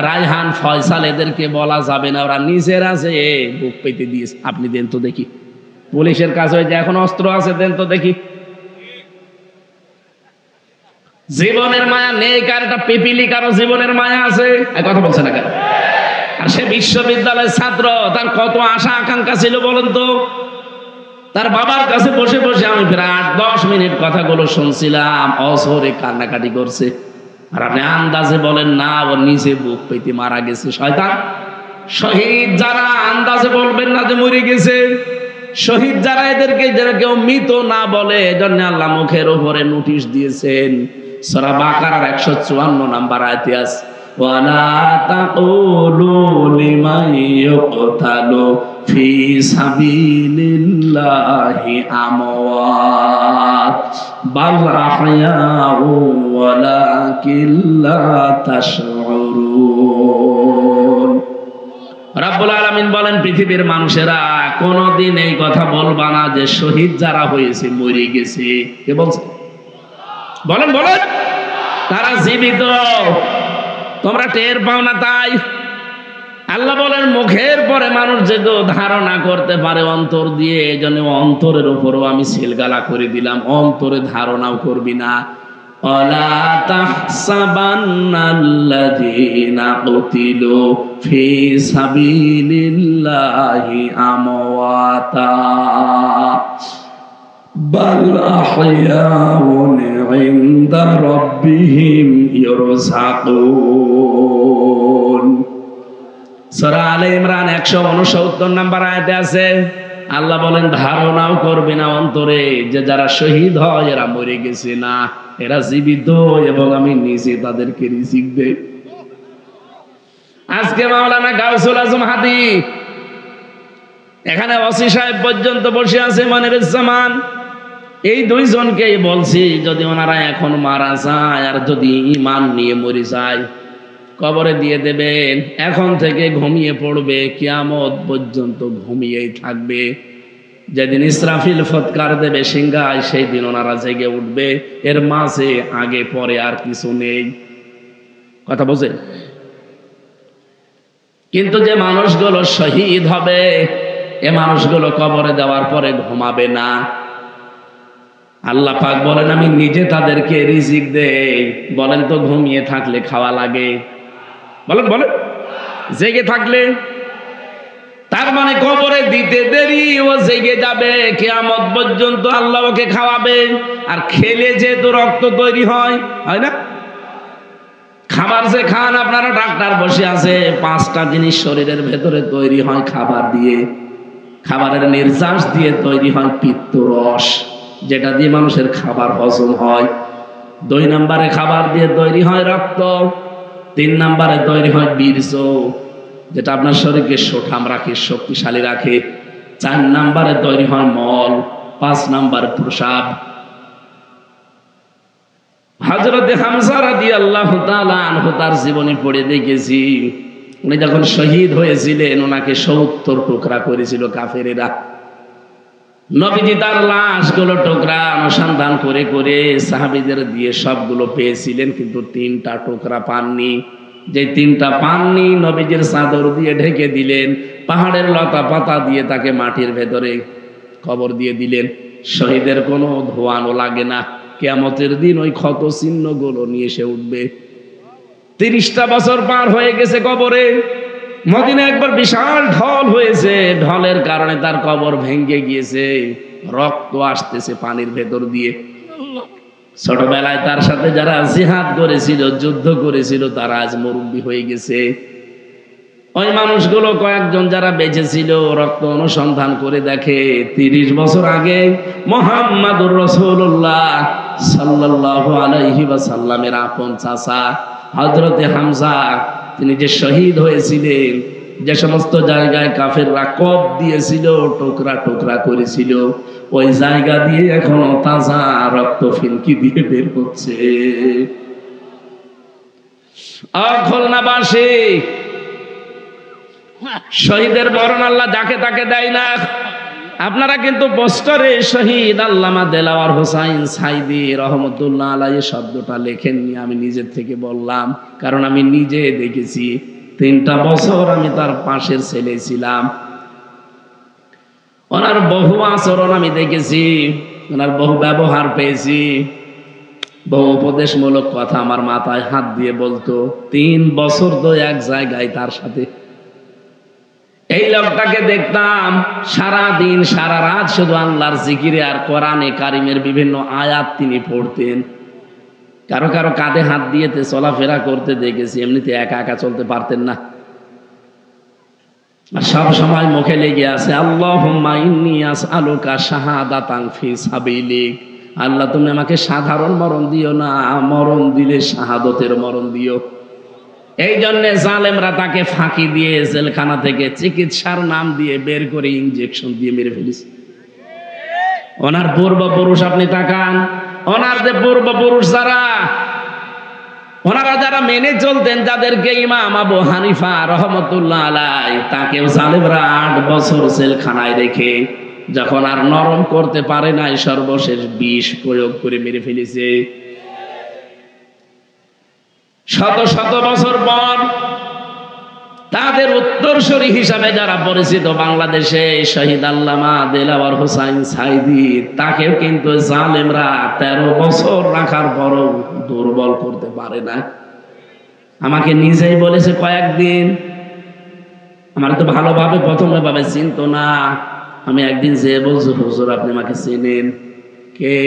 রায়হান, ফয়সাল এদেরকে বলা যাবে না, ওরা নিজের আছে বুক পেতে দিয়েছে। আপনি দেন তো দেখি, পুলিশের কাছে যে এখন অস্ত্র আছে, দেন তো দেখি। জীবনের মায়া নেই কার, একটা পিপিলি কারো জীবনের মায়া আছে? কথা বলছে না কেন? আর সে বিশ্ববিদ্যালয়ের ছাত্র, তার কত আশা আকাঙ্ক্ষা ছিল বলেন তো। তার বাবার কাছে বসে বসে আমি প্রায় 8-10 মিনিট কথাগুলো শুনছিলাম, অসরে কান্নাকাটি করছে। আর আপনি আন্দাজে বলেন না, ওর নিচে বুক পেতে মারা গেছে শয়তান। শহীদ যারা আন্দাজে বলবেন না যে মরে গেছে। শহীদ যারা, এদেরকে যারা কেউ মৃত না বলে, এজন্য আল্লাহ মুখের উপরে নোটিশ দিয়েছেন। সূরা বাকারার 154 নম্বর আয়াতে আছে, ওয়ালা তাকুলু লিমান ইউকতালু ফি সাবিলিল্লাহি আমওয়াত বাল আহয়াউ ওয়ালাকিন লা তাশউরুন। রাব্বুল আলামিন বলেন, পৃথিবীর মানুষেরা কোনদিন এই কথা বলবা না যে শহীদ যারা হয়েছে মরে গেছে। কে বলছে? বলেন বলেন। তারা জীবিত, তোমরা টের পাও না। তাই আল্লাহ বলেন, মুখের পরে মানুষ যেহেতু ধারণা করতে পারে অন্তর দিয়ে, এজন্য অন্তরের উপরও আমি সিলগালা করে দিলাম, অন্তরে ধারণাও করবি না। ওয়ালা তাহসাবান্নাল্লাযীনা কুতিলু ফি সাবিলিল্লাহি আমওয়াতা বাল আহয়াউন ইনদা রাব্বিহিম ইরযাকুন। সূরা আলে ইমরান 169 নম্বর আয়াতে আছে, আল্লাহ বলেন, ধারণাও করবে না অন্তরে যে যারা শহীদ হয় এরা মরে গেছে, না, এরা জীবিত এবং আমি নিজে তাদেরকে রিজিক দেই। আজকে মাওলানা গাউসুল আজম হাদি এখানে ওসি সাহেব পর্যন্ত বসে আছে, মনিরুজ্জামান, এই দুইজনকেই বলছি, যদি ওনারা এখন মারা যায় আর যদি ঈমান নিয়ে মরে যায়, কবরে দিয়ে দেবেন। এখন থেকে ঘুমিয়ে পড়বে, কিয়ামত পর্যন্ত ঘুমিয়েই থাকবে। যেদিন ইসরাফিল ফৎকার দেবে সিংহায়, সেই দিন ওনারা জেগে উঠবে। এর মাঝে আগে পরে আর কিছু নেই। কথা বোঝেন? কিন্তু যে মানুষগুলো শহীদ হবে, এ মানুষগুলো কবরে দেওয়ার পরে ঘুমাবে না। আল্লাহ পাক বলেন, আমি নিজে তাদেরকে রিজিক দেই। বলেন তো, ঘুমিয়ে থাকলে খাওয়া লাগে? বলেন বলেন। জেগে থাকলে, তার মানে কবরে দিতে দেরি, ও জেগে যাবে, কিয়ামত পর্যন্ত আল্লাহ ওকে খাওয়াবে। আর খেলে যেহেতু রক্ত তৈরি হয়, হয় না? খাবার যে খান আপনারা, ডাক্তার বসে আছে, 5টা জিনিস শরীরের ভেতরে তৈরি হয় খাবার দিয়ে। খাবারের নির্যাস দিয়ে তৈরি হয় পিত্তরস, যেটা দিয়ে মানুষের খাবার হজম হয়। 2 নম্বরে খাবার দিয়ে তৈরি হয় রক্ত। 3 নম্বরে তৈরি হয় বীর্য, যেটা আপনার শরীরকে সুঠাম রাখে, শক্তিশালী রাখে। 4 নম্বরে তৈরি হয় মল। 5 নম্বরে প্রসাব। হযরতে হামজা রাদিয়াল্লাহু তাআলা আনহু তার জীবনী পড়ে দেখেছি, উনি যখন শহীদ হয়েছিলেন ওনাকে 70 টুকরা করেছিল কাফেরেরা। নবীজি তার লাশগুলো টুকরা অনুসন্ধান করে করে সাহাবীদের দিয়ে সবগুলো পেয়েছিলেন, কিন্তু 3টা টুকরা পাননি। যে 3টা পাননি, নবীজির চাদর দিয়ে ঢেকে দিলেন, পাহাড়ের লতা পাতা দিয়ে তাকে মাটির ভেতরে কবর দিয়ে দিলেন। শহীদের কোনো ধোঁয়ানো লাগে না, কিয়ামতের দিন ওই ক্ষত চিহ্নগুলো নিয়ে এসে উঠবে। 30টা বছর পার হয়ে গেছে কবরে। মদিনা একবার বিশাল ঢল হয়েছে, ঢলের কারণে তার কবর ভেঙে গিয়েছে, রক্ত আসতেছে পানির ভেতর দিয়ে। ছোটবেলায় তার সাথে যারা জিহাদ করেছিল, যুদ্ধ করেছিল, তারা আজ মুরব্বী হয়ে গেছে। ওই মানুষগুলো কয়েকজন যারা বেঁচে ছিল রক্ত অনুসন্ধান করে দেখে ৩০ বছর আগে মুহাম্মাদুর রাসূলুল্লাহ সাল্লাল্লাহু আলাইহি ওয়াসাল্লামের আপন চাচা হযরতে হামজা তিনি যে শহীদ হয়েছিলেন, যে সমস্ত জায়গায় কাফেররা কোপ দিয়েছিল, টুকরা টুকরা করেছিল, ওই জায়গা দিয়ে এখনো তাজা রক্ত ফিনকি দিয়ে বের হচ্ছে। খুলনাবাসী, শহীদের মরণ আল্লাহ যাকে তাকে দেয় না। আপনারা কিন্তু পোস্টারে শহীদ আল্লামা দেলাওয়ার হোসাইন সাইদি রহমতুল্লাহ আলাইহি শব্দটা লেখেননি, আমি নিজের থেকে বললাম, কারণ আমি নিজে দেখেছি। 3টা বছর আমি তার পাশের ছেলে ছিলাম। ওনার বহু আচরণ আমি দেখেছি, ওনার বহু ব্যবহার পেয়েছি, বহু উপদেশমূলক কথা আমার মাথায় হাত দিয়ে বলতো। 3 বছর তো এক জায়গায় তার সাথে। এই লোকটাকে দেখতাম সারা দিন সারা রাত শুধু আল্লাহর জিকিরে আর কোরআনে কারিমের বিভিন্ন আয়াত তিনি পড়তেন। কারো কারো কাঁধে হাত দিয়েতে চলাফেরা করতে দেখেছি, এমনিতে একা একা চলতে পারতেন না। আর সব সময় মুখে লেগে আছে আল্লাহুম্মা ইন্নী আসআলুকা শাহাদাতান ফি সাবিলিক। আল্লাহ তুমি আমাকে সাধারণ মরণ দিও না, মরণ দিলে শাহাদতের মরণ দিও। এই জন্য জালেমরা তাকে ফাঁকি দিয়ে জেলখানা থেকে চিকিৎসার নাম দিয়ে বের করে ইনজেকশন দিয়ে মেরে ফেলেছে। ওনার পূর্বপুরুষ আপনি তাকান, ওনার যে পূর্বপুরুষ ওনারা যারা মেনে চলতেন, যাদেরকে ইমাম আবু হানিফা রহমতুল্লাহ আলাইহি, তাকেও জালেমরা 8 বছর জেলখানায় রেখে যখন আর নরম করতে পারে নাই, সর্বশেষ বিষ প্রয়োগ করে মেরে ফেলেছে। শত শত বছর পর তাদের উত্তরসূরি হিসাবে যারা পরিচিত বাংলাদেশে শহীদ আল্লামা দেলাওয়ার হোসাইন সাইদি, তাকেও কিন্তু জালেমরা 13 বছর রাখার পরও দুর্বল করতে পারে না। আমাকে নিজেই বলেছে কয়েকদিন, আমার তো ভালোভাবে প্রথমে ভাবে চিনতো না। আমি একদিন যে বলছি হুজুর আপনি আমাকে চেনেন? কে?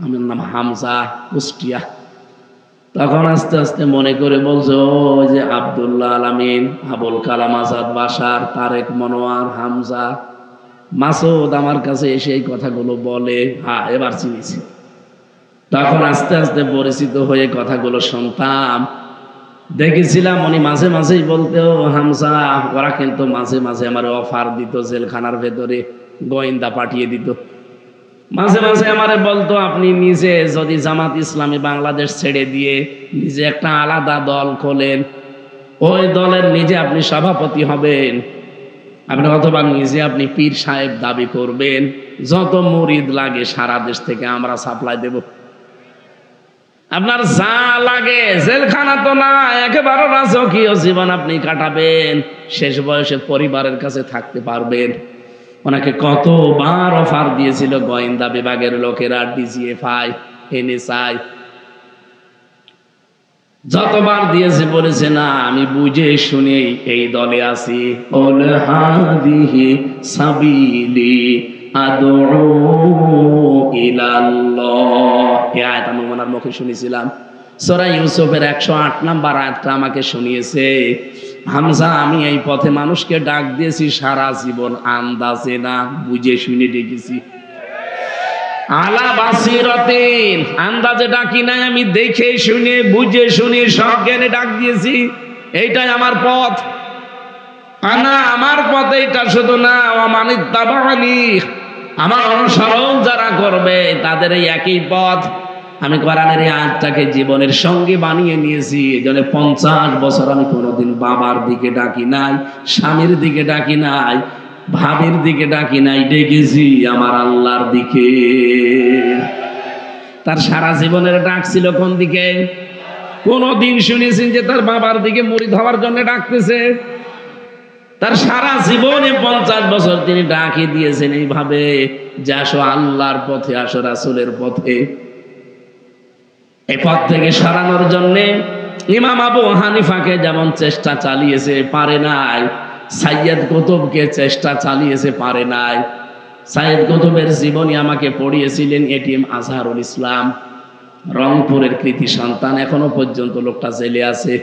আমার নাম হামজা, কুষ্টিয়া। তখন আস্তে আস্তে মনে করে বলছো ওই যে আব্দুল্লাহ আলামিন, আবুল কালাম আজাদ বাশার, তারেক মনোয়ার, হামজা, মাসুদ আমার কাছে এসে এই কথাগুলো বলে। হ্যাঁ, এবার চিনেছি। তখন আস্তে আস্তে পরিচিত হয়ে কথাগুলো শুনতাম, দেখেছিলাম উনি মাঝে মাঝেই বলতো হামজা। ওরা কিন্তু মাঝে মাঝে আমার অফার দিত, জেলখানার ভেতরে গোয়েন্দা পাঠিয়ে দিত। মাঝে মাঝে আমারে বলতো আপনি নিজে যদি জামাত ইসলামী বাংলাদেশ ছেড়ে দিয়ে নিজে একটা আলাদা দল খোলেন, ওই দলের নিজে আপনি সভাপতি হবেন, আপনি অথবা নিজে আপনি পীর সাহেব দাবি করবেন, যত মুরিদ লাগে সারা দেশ থেকে আমরা সাপ্লাই দেব, আপনার যা লাগে। জেলখানা তো না, একেবারে রাজকীয় জীবন আপনি কাটাবেন, শেষ বয়সে পরিবারের কাছে থাকতে পারবেন। ওনাকে কতবার অফার দিয়েছিল গোয়েন্দা বিভাগের লোকেরা, ডিজিএফআই, এনএসআই, যতবার দিয়েছে বলেছে না আমি বুঝে শুনে এই দলে আছি। ওল হাদিহি সাবিলি আদউ ইলাল্লাহ, এই আয়াত আমি ওনার মুখে শুনেছিলাম। সূরা ইউসুফের 108 নম্বর আয়াতটা আমাকে শুনিয়েছে। হামজা আমি এই পথে মানুষকে ডাক দিয়েছি সারা জীবন, আন্দাজে না, বুঝে শুনে ডেকেছি। আলা বাসিরাতিন, আন্দাজে ডাকি নাই, আমি দেখে শুনে বুঝে শুনে সজ্ঞানে ডাক দিয়েছি। এইটাই আমার পথ। আনা, আমার পথ এইটা শুধু না, ওয়ামানিত্তাবানি, আমার অনুসরণ যারা করবে তাদের এই একই পথ। আমি কোরআনের এই আয়াতটাকে জীবনের সঙ্গে বানিয়ে নিয়েছি। এজন্য 50 বছর আমি কোনোদিন বাবার দিকে ডাকি নাই, স্বামীর দিকে ডাকি নাই, ভাবির দিকে ডাকি নাই, ডেকেছি আমার আল্লাহর দিকে। তার সারা জীবনের ডাক ছিল কোন দিকে? কোনদিন শুনেছেন যে তার বাবার দিকে মুরিদ হওয়ার জন্য ডাকতেছে? তার সারা জীবনে 50 বছর তিনি ডাকি দিয়েছেন এইভাবে যে আসো আল্লাহর পথে, আসো রাসূলের পথে। এই পথ থেকে সরানোর জন্য ইমাম আবু হানিফাকে যেমন চেষ্টা চালিয়েছে, পারে নাই। সাইয়্যেদ কুতুবকে চেষ্টা চালিয়েছে, পারে নাই। সাইয়্যেদ কুতুবের জীবনী আমাকে পড়িয়েছিলেন এটিএম আজহারুল ইসলাম, রংপুরের কৃতি সন্তান, এখনো পর্যন্ত লোকটা জেলে আছে।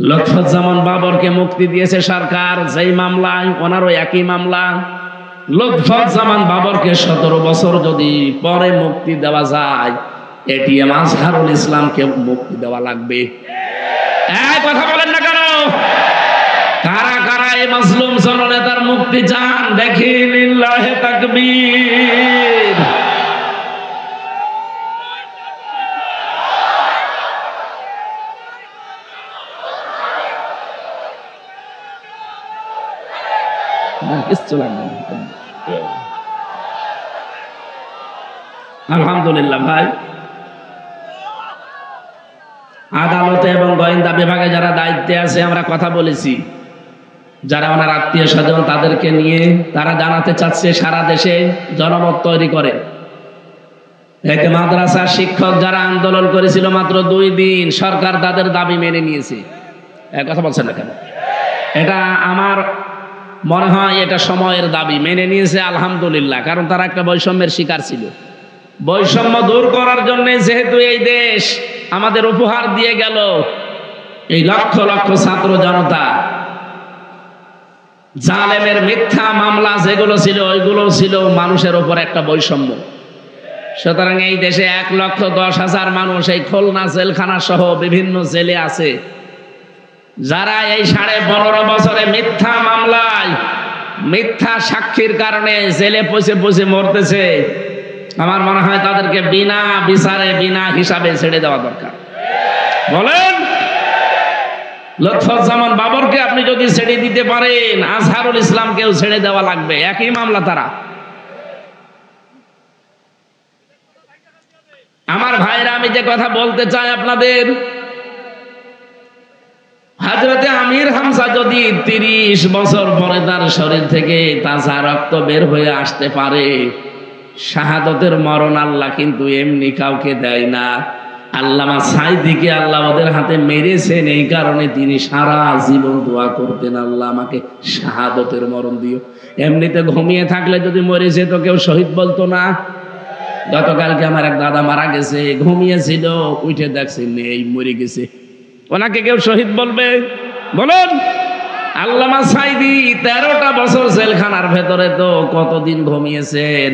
লুৎফুজ্জামান বাবরকে মুক্তি দিয়েছে সরকার, যেই মামলায়, ওনারও একই মামলা। লুৎফুজ্জামান বাবরকে 17 বছর যদি পরে মুক্তি দেওয়া যায়, এটিএম আজহারুল ইসলামকে মুক্তি দেওয়া লাগবে। এই কথা বলেন না কেন? কারা কারা এই মাজলুম জননেতার মুক্তি চান? দেখি লিল্লাহে তাকবীর। কিচ্ছু লাগবে না। আলহামদুলিল্লাহ ভাই, আদালতে এবং গোয়েন্দা বিভাগে যারা দায়িত্বে আছে আমরা কথা বলেছি, যারা ওনার আত্মীয় স্বজন তাদেরকে নিয়ে তারা জানাতে চাচ্ছে সারা দেশে জনমত তৈরি করে। এক মাদ্রাসা শিক্ষক যারা আন্দোলন করেছিল মাত্র 2 দিন, সরকার তাদের দাবি মেনে নিয়েছে। এক কথা বলছেন না কেন? এটা আমার মনে হয় এটা সময়ের দাবি, মেনে নিয়েছে আলহামদুলিল্লাহ। কারণ তারা একটা বৈষম্যের শিকার ছিল। বৈষম্য দূর করার জন্য যেহেতু এই দেশ আমাদের উপহার দিয়ে গেল, এই লক্ষ লক্ষ ছাত্র জনতা, জালেমের মিথ্যা মামলা যেগুলো ছিল ওইগুলো ছিল মানুষের উপর একটা বৈষম্য। সুতরাং এই দেশে 1,10,000 মানুষ এই খুলনা জেলখানা সহ বিভিন্ন জেলে আছে, যারা এই 15.5 বছরে মিথ্যা মামলায় মিথ্যা সাক্ষীর কারণে জেলে পচে পচে মরতেছে। আমার মনে হয় তাদেরকে বিনা বিচারে বিনা হিসাবে ছেড়ে দেওয়া দরকার। বলেন, লুৎফুজ্জামান বাবরকে আপনি যদি ছেড়ে দিতে পারেন, আজহারুল ইসলামকেও ছেড়ে দেওয়া লাগবে, একই মামলা তারা। আমার ভাইরা, আমি যে কথা বলতে চাই আপনাদের, হযরতে আমির হামজা যদি 30 বছর পরে তার শরীর থেকে তাজা রক্ত বের হয়ে আসতে পারে, শাহাদতের মরণ আল্লাহ কিন্তু এমনি কাউকে দেয় না। আল্লামা সাইদিকে আল্লাহ ওদের হাতে মেরেছেন, এই কারণে তিনি সারা জীবন দোয়া করতেন, আল্লাহ আমাকে শাহাদতের মরণ দিও। এমনিতে ঘুমিয়ে থাকলে যদি মরে যেত কেউ শহীদ বলতো না। গতকালকে আমার এক দাদা মারা গেছে, ঘুমিয়েছিল, উঠে দেখছে নেই, মরে গেছে, ওনাকে কেউ শহীদ বলবে? বলুন। আল্লামা সাইদি 13টা বছর জেলখানার ভেতরে, তো কতদিন ঘুমিয়েছেন?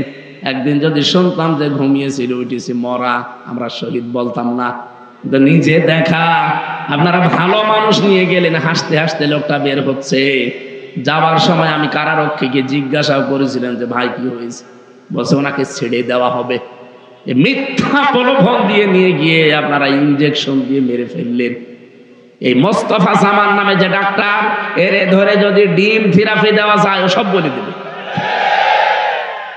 একদিন যদি শুনতাম যে ঘুমিয়েছিল, উঠেছে মরা, আমরা শহীদ বলতাম না। নিজে দেখা, আপনারা ভালো মানুষ নিয়ে গেলেন, হাসতে হাসতে লোকটা বের হচ্ছে। যাওয়ার সময় আমি কারারক্ষীকে জিজ্ঞাসাও করেছিলেন যে ভাই কি হয়েছে, বলছে ওনাকে ছেড়ে দেওয়া হবে। মিথ্যা প্রলোভন দিয়ে নিয়ে গিয়ে আপনারা ইনজেকশন দিয়ে মেরে ফেললেন। এই মোস্তফা জামান নামে যে ডাক্তার, এরে ধরে যদি ডিম থেরাপি দেওয়া যায় ও সব বলে দেবে।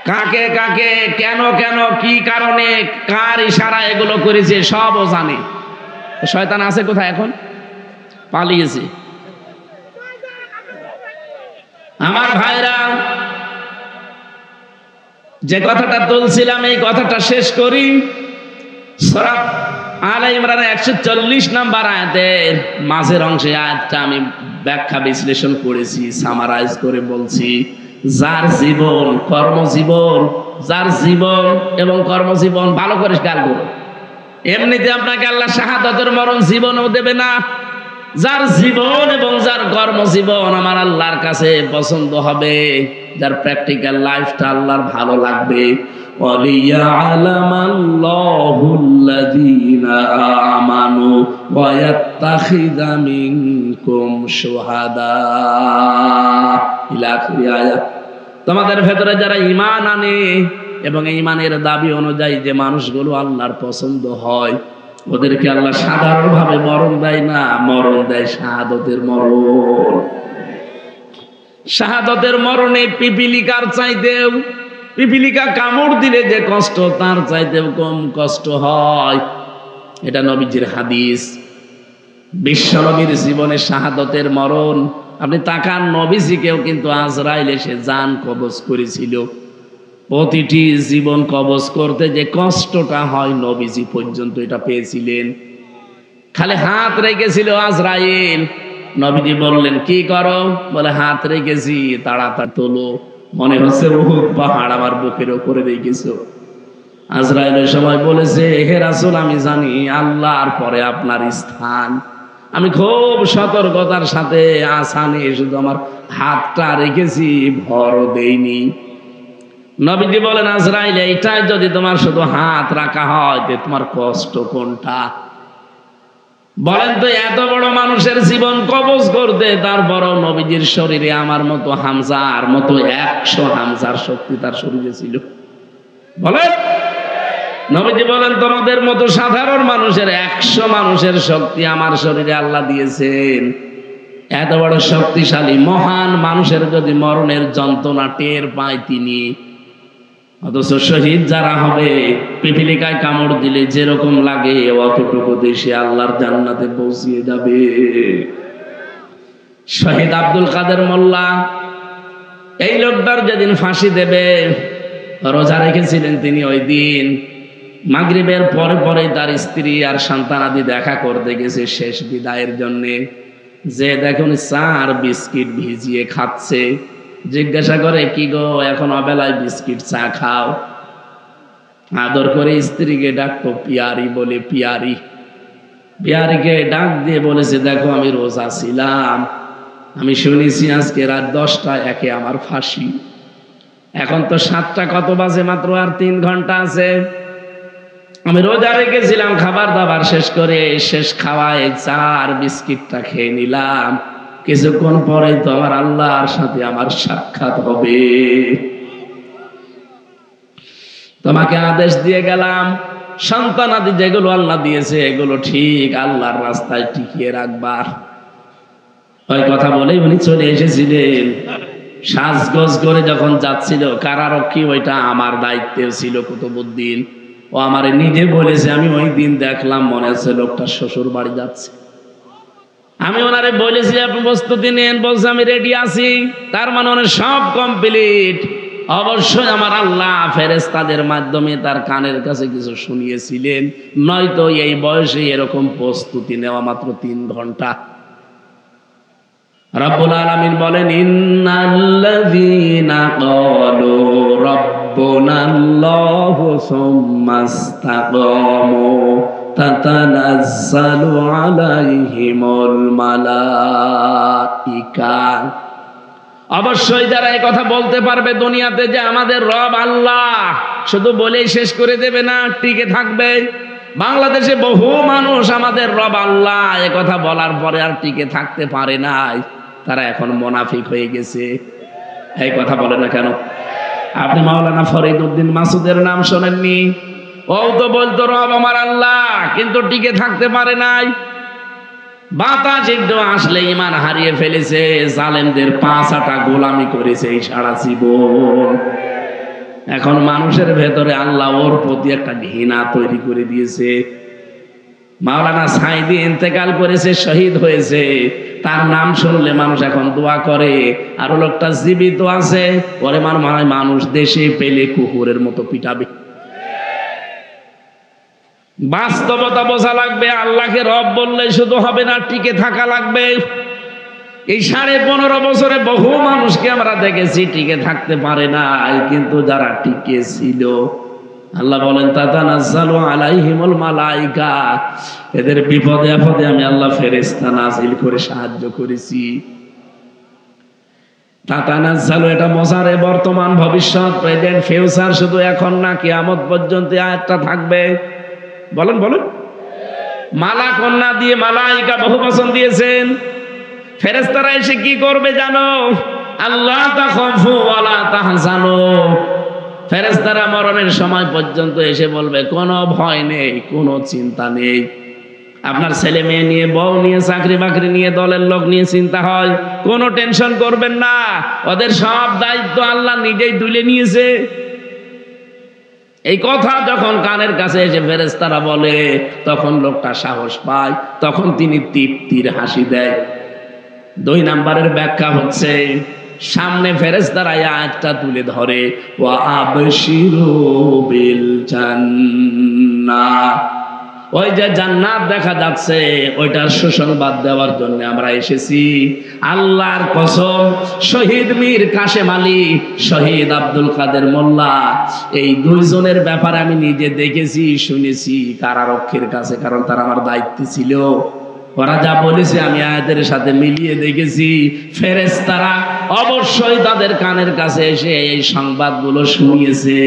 কাকে কাকে কেন কেন কি কারণে কার ইশারা এগুলো করেছে সবও জানে। শয়তান আছে কোথায়? এখন পালিয়েছে। আমার ভাইরা, যে কথাটা তুলছিলাম এই কথাটা শেষ করি। সূরা আলে ইমরানের 140 নম্বর আয়াতের মাঝের অংশে আয়াতটা আমি ব্যাখ্যা বিশ্লেষণ করেছি, সামারাইজ করে বলছি। যার জীবন কর্মজীবন, যার জীবন এবং কর্মজীবন ভালো করে খেয়াল করুন। এমনিতে আপনাকে আল্লাহ শাহাদাতের মরণ জীবনও দেবে না। যার জীবন এবং যার কর্মজীবন আমার আল্লাহর কাছে পছন্দ হবে, যার প্র্যাকটিক্যাল লাইফটা আল্লাহর ভালো লাগবে। ওয়ালিয়ালামাল্লাহুল্লাযীনা আমানু ওয়া ইয়াত্তাখিযা মিনকুম শুহাদা ইলা আখির আয়াত। তোমাদের ভেতরে যারা ঈমান আনে এবং ঈমানের দাবি অনুযায়ী যে মানুষগুলো আল্লাহর পছন্দ হয়, ওদেরকে আল্লাহ সাধারণভাবে মরণ দেয় না, মরণ দেয় শাহাদতের মরণ। শাহাদতের মরণে পিপিলিকার চাইতেও, পিপিলিকা কামড় দিলে যে কষ্ট তার চাইতেও কম কষ্ট হয়। এটা নবীজির হাদিস। বিশ্ব নবীর জীবনে শাহাদতের মরণ, আপনি তাকান, নবীজিকেও কিন্তু আজরাইল এসে জান কবজ করেছিল। প্রতিটি জীবন কবজ করতে যে কষ্টটা হয় নবীজি পর্যন্ত এটা পেয়েছিলেন। খালি হাত রেখেছিল আজরাইল, নবীজি বললেন কি করো? বলে হাত রেখেছি, তাড়াতাড়ি তোলো, মনে হচ্ছে উহুদ পাহাড় আমার বুকের উপরে রেখেছো। আজরাইলের সময় বলেছে, হে রাসূল আমি জানি আল্লাহর পরে আপনার স্থান, আমি খুব সতর্কতার সাথে আসানে শুধু আমার হাতটা রেখেছি, ভর দেইনি। নবীজি বলেন, আজরাইল এইটাই যদি তোমার শুধু হাত রাখা হয় তে তোমার কষ্ট কোনটা? বলেন তো, এত বড় মানুষের জীবন কবজ করতে তারপরও নবীজির শরীরে আমার মতো হামজার মতো 100 হামজার শক্তি তার শরীরে ছিল। বলেন, নবীজি বলেন তোমাদের মতো সাধারণ মানুষের 100 মানুষের শক্তি আমার শরীরে আল্লাহ দিয়েছেন। এত বড় শক্তিশালী মহান মানুষের যদি মরণের যন্ত্রণা টের পায় তিনি, অথচ শহীদ যারা হবে পিপিলিকায় কামড় দিলে যেরকম লাগে অতটুকু দেশে আল্লাহর জান্নাতে পৌঁছিয়ে যাবে। শহীদ আব্দুল কাদের মোল্লা, এই লোকটার যেদিন ফাঁসি দেবে রোজা রেখেছিলেন তিনি, ওই দিন মাগরিবের পরে পরে তার স্ত্রী আর সন্তানাদি দেখা করতে গেছে শেষ বিদায়ের জন্যে। যে দেখুন চা আর বিস্কিট ভিজিয়ে খাচ্ছে, জিজ্ঞাসা করে, কি গো এখন অবেলায় বিস্কিট চা খাও? আদর করে স্ত্রীকে ডাকতো পিয়ারি বলে, পিয়ারি। পিয়ারিকে ডাক দিয়ে বলেছে, দেখো আমি রোজা ছিলাম, আমি শুনেছি আজকে রাত 10টায় একে আমার ফাঁসি। এখন তো 7টা কত বাজে, মাত্র আর 3 ঘন্টা আছে। আমি রোজা রেখেছিলাম, খাবার দাবার শেষ করে শেষ খাওয়ায় চা আর বিস্কিটটা খেয়ে নিলাম। কিছুক্ষণ পরে তো আমার আল্লাহর সাথে আমার সাক্ষাৎ হবে। তোমাকে আদেশ দিয়ে গেলাম, সন্তানাদি যেগুলো আল্লাহ দিয়েছে এগুলো ঠিক আল্লাহর রাস্তায় টিকিয়ে রাখবার। ওই কথা বলেই উনি চলে এসেছিলেন। সাজগোজ করে যখন যাচ্ছিল কারারক্ষী, ওইটা আমার দায়িত্বে ছিল কুতুবউদ্দিন। ও আমারে নিজে বলেছে, আমি ওই দিন দেখলাম মনে হচ্ছে লোকটা শ্বশুর বাড়ি যাচ্ছে। আমি ওনারে বলেছি আপনি প্রস্তুতি নেন, বলছে আমি রেডি আছি। তার মানে ওনার সব কমপ্লিট। অবশ্যই আমার আল্লাহ ফেরেশতাদের মাধ্যমে তার কানের কাছে কিছু শুনিয়েছিলেন, নয়তো এই বয়সে এরকম প্রস্তুতি নেওয়া মাত্র 3 ঘন্টা। রব্বুল আলামিন বলেন, ইন্নাল্লাযীনা ক্বালু রাব্বুনাল্লাহু সুম্মা ইসতাকামু তাতানাজ্জালু আলাইহিমুল মালাইকা। অবশ্যই যারা এই কথা বলতে পারবে দুনিয়াতে যে আমাদের রব আল্লাহ, শুধু বলেই শেষ করে দেবে না, টিকে থাকবে। বাংলাদেশে বহু মানুষ আমাদের রব আল্লাহ এ কথা বলার পরে আর টিকে থাকতে পারে নাই, তারা এখন মুনাফিক হয়ে গেছে। এই কথা বলে না কেন? আপনি মাওলানা ফরিদ উদ্দিন মাসুদের নাম শোনেননি? ও তো বলতো রব আমার আল্লাহ, কিন্তু টিকে থাকতে পারে নাই। বাতাস একটু আসলে ইমান হারিয়ে ফেলেছে, জালেমদের 5 আটা গোলামি করেছে এই সারা জীবন। এখন মানুষের ভেতরে আল্লাহ ওর প্রতি একটা ঘৃণা তৈরি করে দিয়েছে। মাওলানা সাইদি ইন্তেকাল করেছে, শহীদ হয়েছে, তার নাম শুনলে মানুষ এখন দোয়া করে। আর লোকটা জীবিত আছে, ওরে মানুষ দেশে পেলে কুকুরের মতো পিটাবে। বাস্তবতা বোঝা লাগবে। আল্লাহকে রব বললে শুধু হবে না, টিকে থাকা লাগবে। এই 15.5 বছরে বহু মানুষকে আমরা দেখেছি টিকে থাকতে পারে না, কিন্তু যারা টিকে ছিল আল্লাহ বলেন তাতানাজ্জালু আলাইহিমুল মালাইকা, এদের বিপদে আপদে আমি আল্লাহ ফেরেশতা নাজিল করে সাহায্য করেছি। তাতানাজ্জালু এটা মজারে বর্তমান ভবিষ্যৎ, প্রেজেন্ট ফিউচার, শুধু এখন না, কিয়ামত পর্যন্ত আয়াতটা থাকবে। বলেন বলেন। মালা কন্যা দিয়ে মালাইকা বহু বচন দিয়েছেন। ফেরেশতারা এসে কি করবে জানো? আল্লাহ তাখাফু ওয়ালা তাহজানু। ফেরেশতারা মরণের সময় পর্যন্ত এসে বলবে কোনো ভয় নেই, কোনো চিন্তা নেই। আপনার ছেলে মেয়ে নিয়ে, বউ নিয়ে, চাকরি বাকরি নিয়ে, দলের লোক নিয়ে চিন্তা হয়, কোনো টেনশন করবেন না, ওদের সব দায়িত্ব আল্লাহ নিজেই তুলে নিয়েছে। এই কথা যখন কানের কাছে এসে ফেরেশতারা বলে, তখন লোকটা সাহস পায়, তখন তিনি তৃপ্তির হাসি দেয়। 2 নম্বরের ব্যাখ্যা হচ্ছে, সামনে ফেরেশতারা আয়াতটা তুলে ধরে, ওয়া আবশিরু বিল জান্নাহ, ওই যে জান্নাত দেখা যাচ্ছে ওইটার সুসংবাদ দেওয়ার জন্য আমরা এসেছি। আল্লাহর কসম, শহীদ মীর কাশেম আলী, শহীদ আব্দুল কাদের মোল্লা, এই 2 জনের ব্যাপারে আমি নিজে দেখেছি, শুনেছি কারারক্ষীর কাছে, কারণ তারা আমার দায়িত্ব ছিল। ওরা যা বলেছে আমি আয়াতের সাথে মিলিয়ে দেখেছি, ফেরেশতারা অবশ্যই তাদের কানের কাছে এসে এই সংবাদগুলো শুনিয়েছে।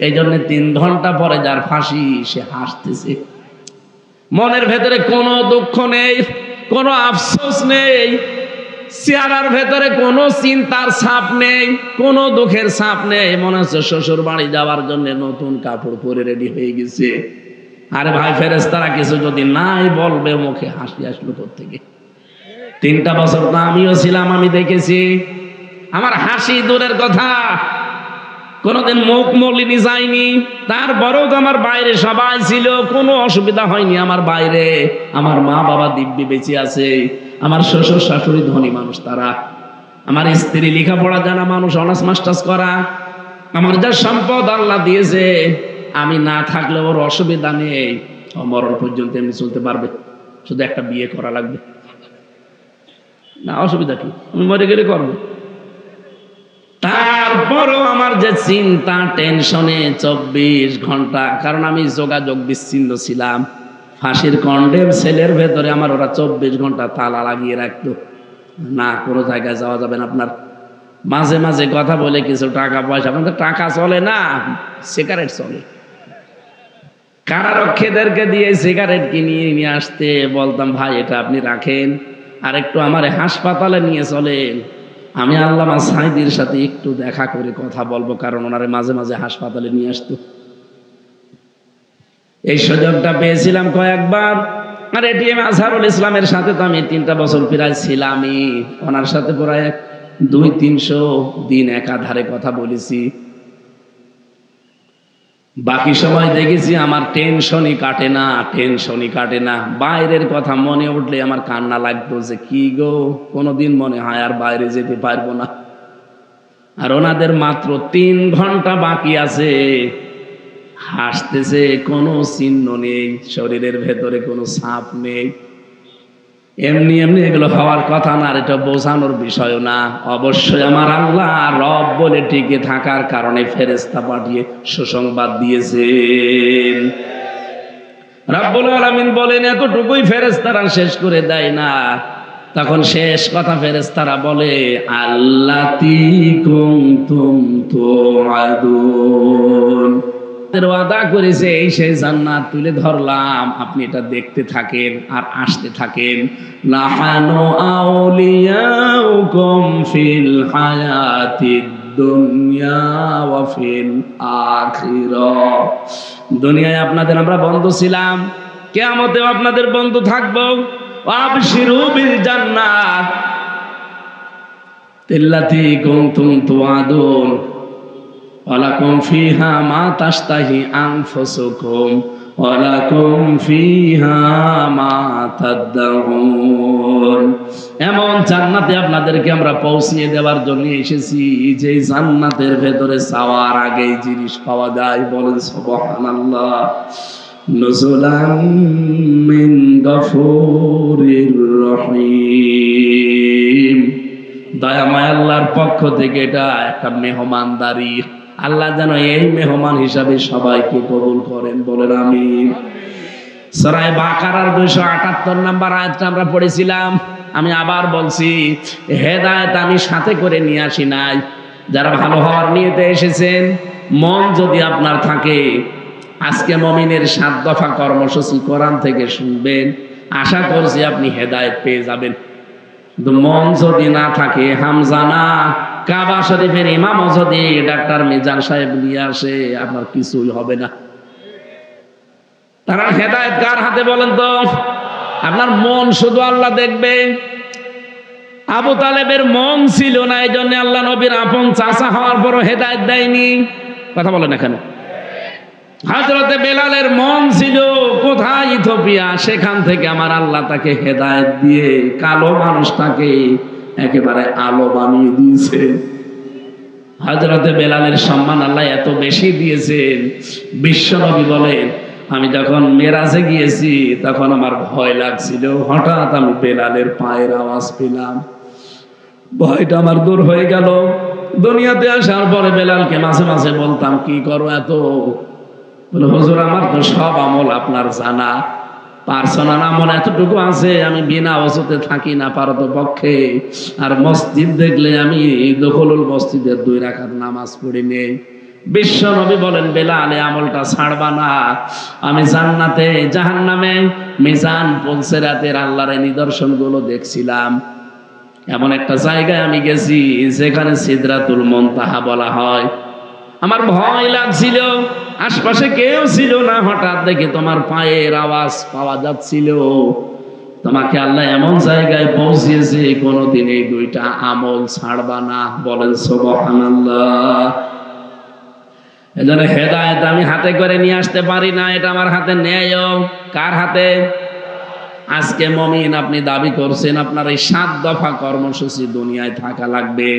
এই জন্য 3 ঘন্টা পরে যার ফাঁসি সে হাসতেছে, মনের ভেতরে কোনো দুঃখ নেই, কোনো আফসোস নেই, চেহারার ভেতরে কোনো চিন্তার ছাপ নেই, কোনো দুঃখের ছাপ নেই। মনে হচ্ছে শ্বশুর বাড়ি যাওয়ার জন্য নতুন কাপড় পরে রেডি হয়ে গেছে। আরে ভাই, ফেরেশতারা কিছু যদি নাই বলবে, মুখে হাসি আসলো কোত্থেকে? 3টা বছর তো আমিও ছিলাম, আমি দেখেছি। আমার হাসি দূরের কথা, কোনোদিন মুখ মলিনি যায়নি। তারপরেও তো আমার বাইরে সবাই ছিল, কোনো অসুবিধা হয়নি। আমার বাইরে আমার মা বাবা দিব্যি বেঁচে আছে, আমার শ্বশুর শাশুড়ি ধনী মানুষ তারা, আমার স্ত্রী লেখাপড়া জানা মানুষ, অনার্স মাস্টার্স করা। আমার যা সম্পদ আল্লাহ দিয়েছে, আমি না থাকলে ওর অসুবিধা নেই, মরণ পর্যন্ত এমনি চলতে পারবে, শুধু একটা বিয়ে করা লাগবে। না, অসুবিধা কি, আমি মরে গেলে করবো। তারপরও আমার যে চিন্তা, টেনশনে 24 ঘন্টা, কারণ আমি যোগাযোগ বিচ্ছিন্ন ছিলাম। ফাঁসির কন্ডেম সেলের ভেতরে আমার ওরা 24 ঘন্টা তালা লাগিয়ে রাখতো, না কোনো জায়গায় যাওয়া যাবে না আপনার। মাঝে মাঝে কথা বলে কিছু টাকা পয়সা, আমাদের টাকা চলে না, সিগারেট চলে। কারারক্ষীদেরকে দিয়ে সিগারেট কিনিয়ে নিয়ে আসতে বলতাম, ভাই এটা আপনি রাখেন, আর একটু আমার হাসপাতালে নিয়ে চলেন, আমি আল্লামা সাঈদীর সাথে একটু দেখা করে কথা বলবো, কারণ ওনারে মাঝে মাঝে হাসপাতালে নিয়ে আসতো। এই সুযোগটা পেয়েছিলাম কয়েকবার। আর এটিএম আজহারুল ইসলামের সাথে তো আমি 3টা বছর প্রায় ছিলামই, ওনার সাথে প্রায় 200-300 দিন একাধারে কথা বলেছি। বাকি সময় দেখেছি আমার টেনশনই কাটে না, টেনশনই কাটে না। বাইরের কথা মনে উঠলে আমার কান্না লাগতো, যে কি গো, কোনোদিন মনে হয় আর বাইরে যেতে পারবো না। আর ওনাদের মাত্র 3 ঘন্টা বাকি আছে, হাসতেছে, কোনো চিহ্ন নেই, শরীরের ভেতরে কোনো ছাপ নেই। এমনি এমনি এগুলো হওয়ার কথা না, আর এটা বোঝানোর বিষয় না। অবশ্যই আমার আল্লাহ রব বলে টিকে থাকার কারণে ফেরেশতা পাঠিয়ে সুসংবাদ দিয়েছেন। রাব্বুল আলামিন বলেন, এতটুকুই ফেরেশতারা শেষ করে দেয় না, তখন শেষ কথা ফেরেশতারা বলে, আল্লাতী কুনতুম তুআদুন, ওয়াদা করেছে এই সেই জান্নাত তুলে ধরলাম, আপনি এটা দেখতে থাকেন আর আসতে থাকেন। নাহানু আউলিয়াউকুম ফিল হায়াতিদ দুনিয়া ওয়া ফিল আখিরাহ, দুনিয়ায় আপনাদের আমরা বন্ধু ছিলাম, কিয়ামতেও আপনাদের বন্ধু থাকবো। আবশিরু বিল জান্নাত আল্লাতী কুনতুম তুআদুন ওয়ালাকুম ফিহা মা তাশতাহি আনফুসুকুম ওয়ালাকুম ফিহা মা তাদউন, এমন জান্নাতে আপনাদেরকে আমরা পৌঁছিয়ে দেওয়ার জন্য এসেছি, যে জান্নাতের ভেতরে যাওয়ার আগেই জিনিস পাওয়া যায়। বলেন সুবহানাল্লাহ। নুজুলাম মিন গফুরির রহিম, দয়াময় আল্লাহর পক্ষ থেকে এটা একটা মেহমানদারি। আল্লাহ যেন এই মেহমান হিসাবে সবাইকে কবুল করেন, বলেন আমিন। সূরা বাকারার 278 নম্বর আয়াতটা আমরা পড়েছিলাম। আমি আবার বলছি, হেদায়েত আমি সাথে করে নিয়ে আসি নাই। যারা ভালো হওয়ার নিয়তে এসেছেন, মন যদি আপনার থাকে, আজকে মুমিনের 7 দফা কর্মসূচি কোরআন থেকে শুনবেন, আশা করছি আপনি হেদায়েত পেয়ে যাবেন। কিন্তু মন যদি না থাকে, হামজানা কাবা শরীফের ইমামও যদি ডাক্তার মিজান সাহেব নিয়ে আসে, আপনার কিছুই হবে না। তারা হেদায়েত কার হাতে বলেন তো? আপনার মন শুধু আল্লাহ দেখবে। আবু তালেবের মন ছিল না, এই জন্য আল্লাহ নবীর আপন চাচা হওয়ার পরও হেদায়েত দেয়নি। কথা বলেন এখানে। হযরতে বেলালের মন ছিল কোথায়? ইথিওপিয়া। সেখান থেকে আমার আল্লাহ তাকে হেদায়েত দিয়ে কালো মানুষটাকে একেবারে আলো বানিয়ে দিয়েছে। হযরতে বেলালের সম্মান আল্লাহ এত বেশি দিয়েছেন, বিশ্বনবী বলেন, আমি যখন মেরাজে গিয়েছি তখন আমার ভয় লাগছিল, হঠাৎ আমি বেলালের পায়ের আওয়াজ পেলাম, ভয়টা আমার দূর হয়ে গেল। দুনিয়াতে আসার পরে বেলালকে মাঝে মাঝে বলতাম, কি করো এত? বলে, হুজুর আমার তো সব আমল আপনার জানা, পার্সোনাল আমল এতটুকু আছে, আমি বিনা ওযুতে থাকি না পারতপক্ষে, আর মসজিদ দেখলে আমি দখলুল মসজিদের 2 রাকাত নামাজ পড়ি নেই। বিশ্ব নবী বলেন, বেলাল এই আমলটা ছাড়বা না। আমি জান্নাতে জাহান্নামে মিজান পুলসিরাতের আল্লাহর নিদর্শনগুলো দেখছিলাম। এমন একটা জায়গায় আমি গেছি যেখানে সিদরাতুল মুনতাহা বলা হয়। আমার ভয় লাগছিল, আশপাশে কেউ ছিল না, হঠাৎ দেখে তোমার পায়ের আওয়াজ পাওয়া যাচ্ছিল। তোমাকে আল্লাহ এমন জায়গায় পৌঁছিয়েছে, কোনোদিন এই 2টা আমল ছাড়বা না। বলেন সুবহানাল্লাহ। এজন্য হেদায়েত আমি হাতে করে নিয়ে আসতে পারি না, এটা আমার হাতে নেই। কার হাতে? আজকে মুমিন আপনি দাবি করছেন, আপনার এই 7 দফা কর্মসূচি দুনিয়ায় থাকা লাগবে।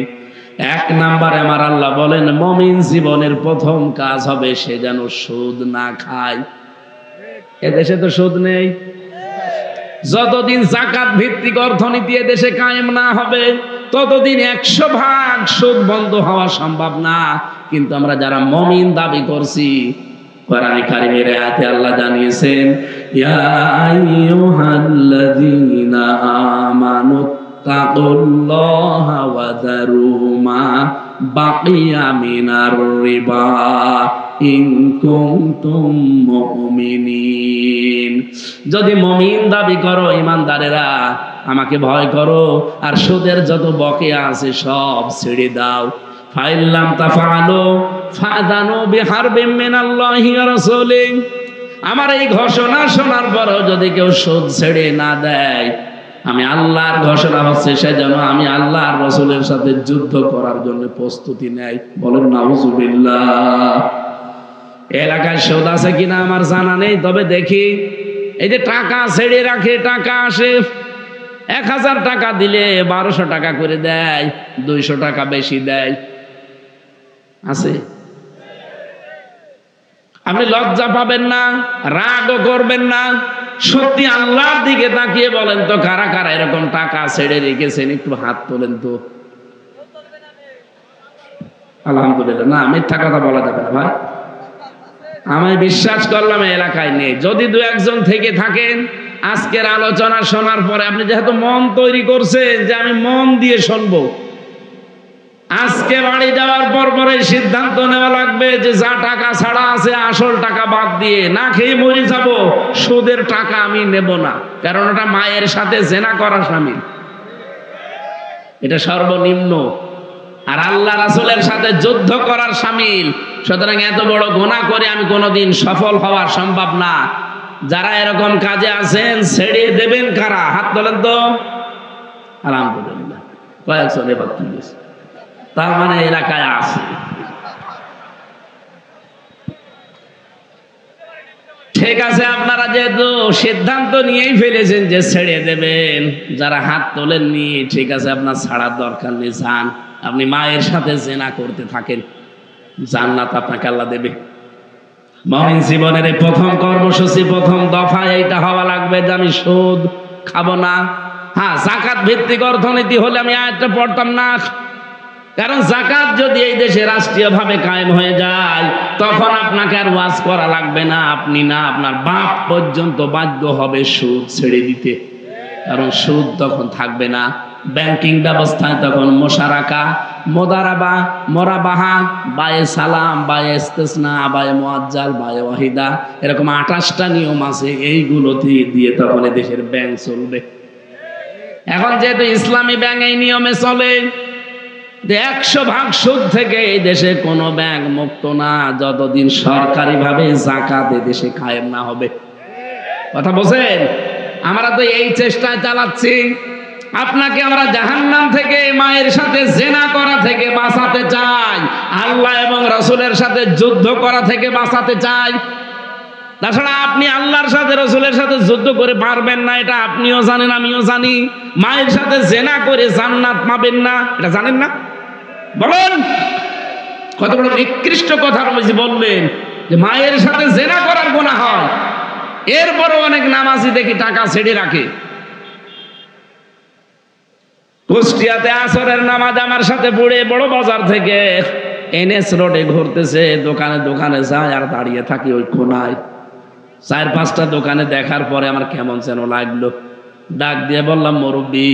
1 নম্বরে আমার আল্লাহ বলেন, মুমিন জীবনের প্রথম কাজ হবে সে যেন সুদ না খায়। এদেশে তো সুদ নেই। যতদিন যাকাত ভিত্তিক অর্থনীতি এদেশে কায়েম না হবে, ততদিন 100% সুদ বন্ধ হওয়া সম্ভব না। কিন্তু আমরা যারা মুমিন দাবি করছি, কোরআনে কারীমের আয়াতে আল্লাহ জানিয়েছেন, ইয়া আইয়ুহাল্লাযীনা আমানু তাকুল্লাহা ওয়া যারু মা বাকিয়া মিনার রিবা ইন কুনতুম মুমিনিন। যদি মুমিন দাবি করো, ঈমানদারেরা আমাকে ভয় করো, আর সুদের যত বকেয়া আছে সব ছেড়ে দাও। ফাইল্লাম তাফআলু ফাযানু বিহারবিম মিনাল্লাহি ওয়া রাসূলিহি। আমার এই ঘোষণা শোনার পরও যদি কেউ সুদ ছেড়ে না দেয়, আমি আল্লাহর ঘোষণা হচ্ছে সে যেন আমি আল্লাহর রাসূলের সাথে যুদ্ধ করার জন্য প্রস্তুতি নেয়। বলেন নাউযুবিল্লাহ। এলাকায় সুদ আছে কিনা আমার জানা নেই, তবে দেখি এই যে টাকা ছেড়ে রাখে, টাকা আসে, 1000 টাকা দিলে 1200 টাকা করে দেয়, 200 টাকা বেশি দেয়। আছে? আপনি লজ্জা পাবেন না, রাগও করবেন না। সত্যি আল্লাহর দিকে তাকিয়ে বলেন তো, কারা কারা এরকম টাকা ছেড়ে রেখেছেন? একটু হাত তোলেন তো। আলহামদুলিল্লাহ। না, মিথ্যা কথা বলা যাবে না ভাই। আমি বিশ্বাস করলাম এলাকায় নেই। যদি 2-1 থেকে থাকেন, আজকের আলোচনা শোনার পরে আপনি যেহেতু মন তৈরি করছেন যে আমি মন দিয়ে শুনবো, আজকে বাড়ি যাওয়ার পর পরে সিদ্ধান্ত নেওয়া লাগবে যে যা টাকা ছাড়া আছে আসল টাকা বাদ দিয়ে না খেয়ে মরে যাব, সুদের টাকা আমি নেব না, কারণ ওটা মায়ের সাথে জেনা করা শামিল, এটা সর্বনিম্ন, আর আল্লাহ রাসূলের সাথে যুদ্ধ করার শামিল। সুতরাং এত বড় গুনাহ করে আমি কোনোদিন সফল হওয়া সম্ভব না। যারা এরকম কাজে আছেন ছেড়ে দেবেন কারা? হাত তোলেন তো। আলহামদুলিল্লাহ, কয়েকজন এবার তুলেছে, তার মানে এলাকায় আছে। ঠিক আছে, আপনারা যেহেতু সিদ্ধান্ত নিয়েই ফেলেছেন যে ছেড়ে দেবেন, যারা হাত তোলেননি ঠিক আছে, আপনার ছাড়ার দরকার নেই, যান। আপনি মায়ের সাথে জেনা করতে থাকেন, জান্নাত আপনাকে আল্লাহ দেবে। মুমিন জীবনের এই প্রথম কর্মসূচি, প্রথম দফা এইটা হওয়া লাগবে যে আমি সুদ খাবো না। হ্যাঁ, যাকাত ভিত্তিক অর্থনীতি হলে আমি আয়াতটা পড়তাম না, কারণ যাকাত যদি এই দেশে রাষ্ট্রীয়ভাবে কায়েম হয়ে যায়, তখন আপনাকে আর ওয়াজ করা লাগবে না, আপনি না আপনার বাপ পর্যন্ত বাধ্য হবে সুদ ছেড়ে দিতে, কারণ সুদ তখন থাকবে না। ব্যাংকিং ব্যবস্থায় তখন মুশারাকা, মুদারাবা, মুরাবাহা, বায়ে সালাম, বায়ে ইস্তিসনা, বায়ে মুআজ্জাল, বায়ে ওয়াহিদা, এরকম 28টা নিয়ম আছে। এইগুলোতে দিয়ে তখন দেশের ব্যাংক চলবে। এখন যেহেতু ইসলামী ব্যাংক এই নিয়মে চলে, 100% সুদ থেকে এই দেশে কোনো ব্যাংক মুক্ত না, যতদিন সরকারিভাবে যাকাত এই দেশে কায়েম না হবে। কথা বলছেন? আমরা তো এই চেষ্টায় চালাচ্ছি। আপনাকে আমরা জাহান্নাম থেকে, মায়ের সাথে জেনা করা থেকে বাঁচাতে চাই, আল্লাহ এবং রাসূলের সাথে যুদ্ধ করা থেকে বাঁচাতে চাই। তাছাড়া আপনি আল্লাহর সাথে রাসূলের সাথে যুদ্ধ করে পারবেন না, এটা আপনিও জানেন, আমিও জানি। মায়ের সাথে জেনা করে জান্নাত পাবেন না, এটা জানেন না? বলেন, কত বড় নিকৃষ্ট কথা বললেন যে মায়ের সাথে জেনা করার গুনাহ হয়। এরপরও অনেক নামাজি দেখি টাকা ছেড়ে রাখে। কুষ্টিয়াতে আসরের নামাজ আমার সাথে পড়ে বড় বাজার থেকে NS রোডে ঘুরতেছে, দোকানে দোকানে যায় আর দাঁড়িয়ে থাকি ওই কোনায়। 4-5টা দোকানে দেখার পরে আমার কেমন যেন লাগলো। ডাক দিয়ে বললাম, মুরব্বি,